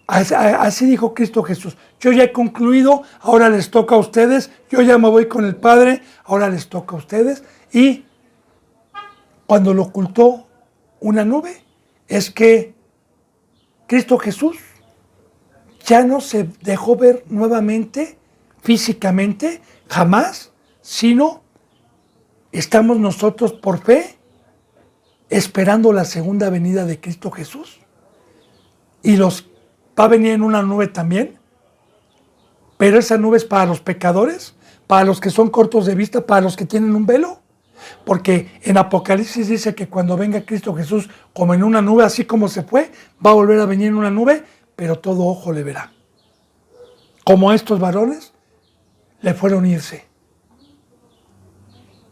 así dijo Cristo Jesús. Yo ya he concluido, ahora les toca a ustedes, yo ya me voy con el Padre, ahora les toca a ustedes. Y cuando lo ocultó una nube, es que Cristo Jesús ya no se dejó ver nuevamente, físicamente, jamás, sino estamos nosotros por fe esperando la segunda venida de Cristo Jesús. Y va a venir en una nube también, pero esa nube es para los pecadores, para los que son cortos de vista, para los que tienen un velo. Porque en Apocalipsis dice que cuando venga Cristo Jesús como en una nube, así como se fue, va a volver a venir en una nube, pero todo ojo le verá. Como estos varones le fueron irse.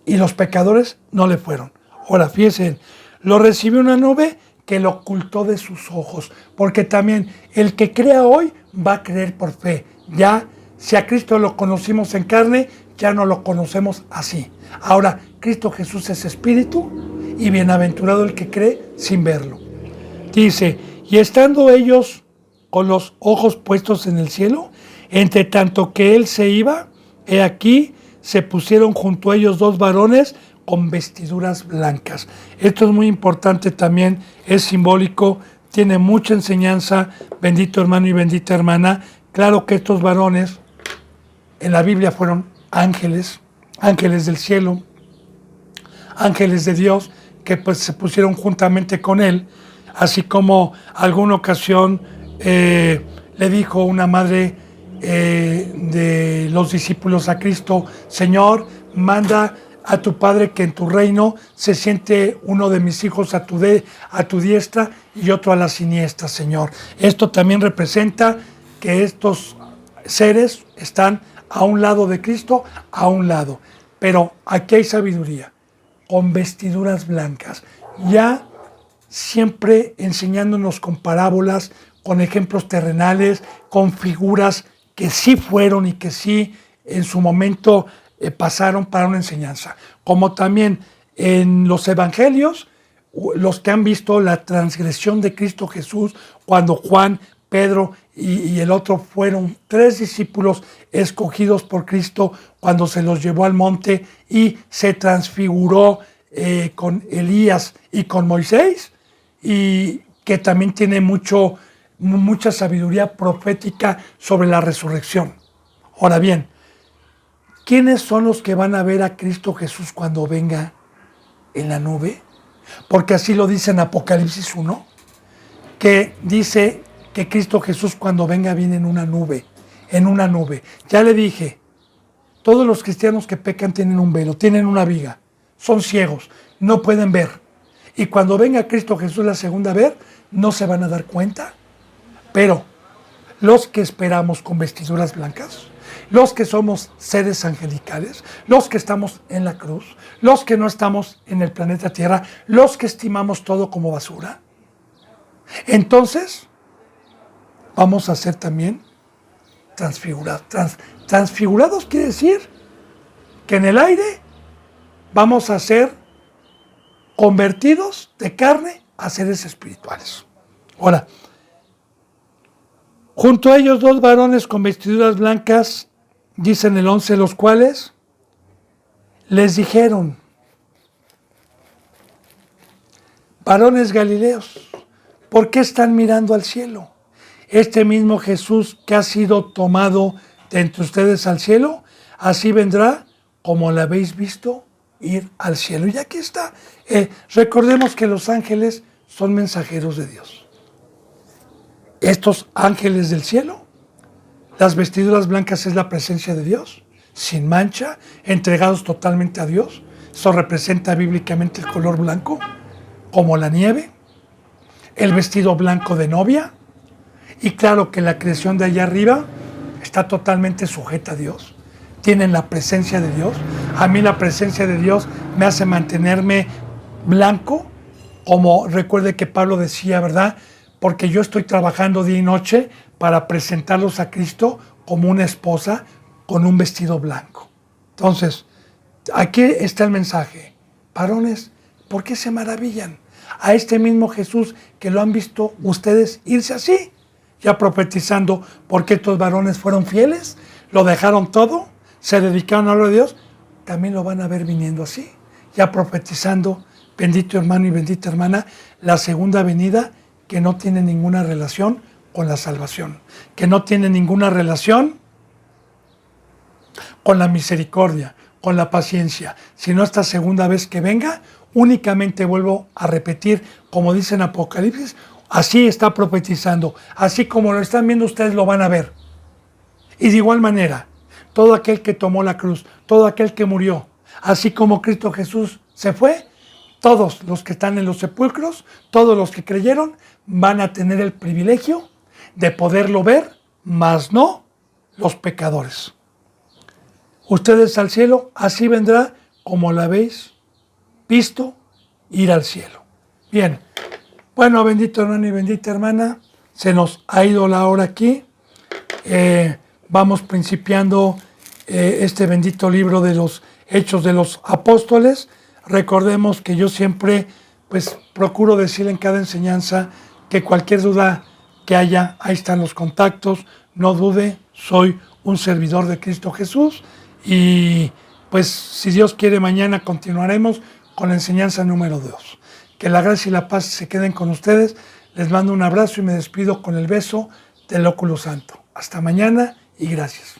Y los pecadores no le fueron. Ahora, fíjense, lo recibió una nube que lo ocultó de sus ojos. Porque también el que crea hoy va a creer por fe. Ya, si a Cristo lo conocimos en carne, ya no lo conocemos así. Ahora, Cristo Jesús es espíritu y bienaventurado el que cree sin verlo. Dice, y estando ellos con los ojos puestos en el cielo, entre tanto que él se iba, he aquí, se pusieron junto a ellos dos varones con vestiduras blancas. Esto es muy importante también, es simbólico, tiene mucha enseñanza, bendito hermano y bendita hermana. Claro que estos varones en la Biblia fueron ángeles, ángeles del cielo, ángeles de Dios, que pues se pusieron juntamente con él, así como alguna ocasión le dijo una madre de los discípulos a Cristo, Señor, manda a tu Padre que en tu reino se siente uno de mis hijos a tu diestra y otro a la siniestra, Señor. Esto también representa que estos seres están a un lado de Cristo, a un lado. Pero aquí hay sabiduría, con vestiduras blancas, ya siempre enseñándonos con parábolas, con ejemplos terrenales, con figuras que sí fueron y que sí en su momento pasaron para una enseñanza. Como también en los evangelios, los que han visto la transgresión de Cristo Jesús, cuando Juan, Pedro y el otro fueron 3 discípulos escogidos por Cristo cuando se los llevó al monte y se transfiguró con Elías y con Moisés, y que también tiene mucha sabiduría profética sobre la resurrección. Ahora bien, ¿quiénes son los que van a ver a Cristo Jesús cuando venga en la nube? Porque así lo dice en Apocalipsis 1, que dice que Cristo Jesús cuando venga viene en una nube, en una nube. Ya le dije, todos los cristianos que pecan tienen un velo, tienen una viga, son ciegos, no pueden ver. Y cuando venga Cristo Jesús la segunda vez, no se van a dar cuenta. Pero los que esperamos con vestiduras blancas, los que somos seres angelicales, los que estamos en la cruz, los que no estamos en el planeta Tierra, los que estimamos todo como basura, entonces vamos a ser también transfigurados. Transfigurados quiere decir que en el aire vamos a ser convertidos de carne a seres espirituales. Ahora, junto a ellos 2 varones con vestiduras blancas, dicen el 11, los cuales les dijeron, varones galileos, ¿por qué están mirando al cielo? Este mismo Jesús que ha sido tomado de entre ustedes al cielo, así vendrá como lo habéis visto ir al cielo. Y aquí está. Recordemos que los ángeles son mensajeros de Dios. Estos ángeles del cielo, las vestiduras blancas es la presencia de Dios, sin mancha, entregados totalmente a Dios. Eso representa bíblicamente el color blanco, como la nieve, el vestido blanco de novia, y claro que la creación de allá arriba está totalmente sujeta a Dios. Tienen la presencia de Dios. A mí la presencia de Dios me hace mantenerme blanco, como recuerde que Pablo decía, ¿verdad? Porque yo estoy trabajando día y noche para presentarlos a Cristo como una esposa con un vestido blanco. Entonces, aquí está el mensaje. Varones, ¿por qué se maravillan? A este mismo Jesús que lo han visto ustedes irse así, ya profetizando, porque estos varones fueron fieles, lo dejaron todo, se dedicaron a lo de Dios, también lo van a ver viniendo así, ya profetizando, bendito hermano y bendita hermana, la segunda venida que no tiene ninguna relación con la salvación, que no tiene ninguna relación con la misericordia, con la paciencia, sino esta segunda vez que venga, únicamente vuelvo a repetir, como dice en Apocalipsis, así está profetizando, así como lo están viendo ustedes lo van a ver. Y de igual manera, todo aquel que tomó la cruz, todo aquel que murió, así como Cristo Jesús se fue, todos los que están en los sepulcros, todos los que creyeron, van a tener el privilegio de poderlo ver, mas no los pecadores. Ustedes al cielo, así vendrá como la habéis visto ir al cielo. Bien, bueno, bendito hermano y bendita hermana, se nos ha ido la hora aquí. Vamos principiando este bendito libro de los Hechos de los Apóstoles. Recordemos que yo siempre pues procuro decir en cada enseñanza que cualquier duda que haya, ahí están los contactos, no dude, soy un servidor de Cristo Jesús y pues si Dios quiere mañana continuaremos con la enseñanza número 2. Que la gracia y la paz se queden con ustedes, les mando un abrazo y me despido con el beso del óculo santo. Hasta mañana y gracias.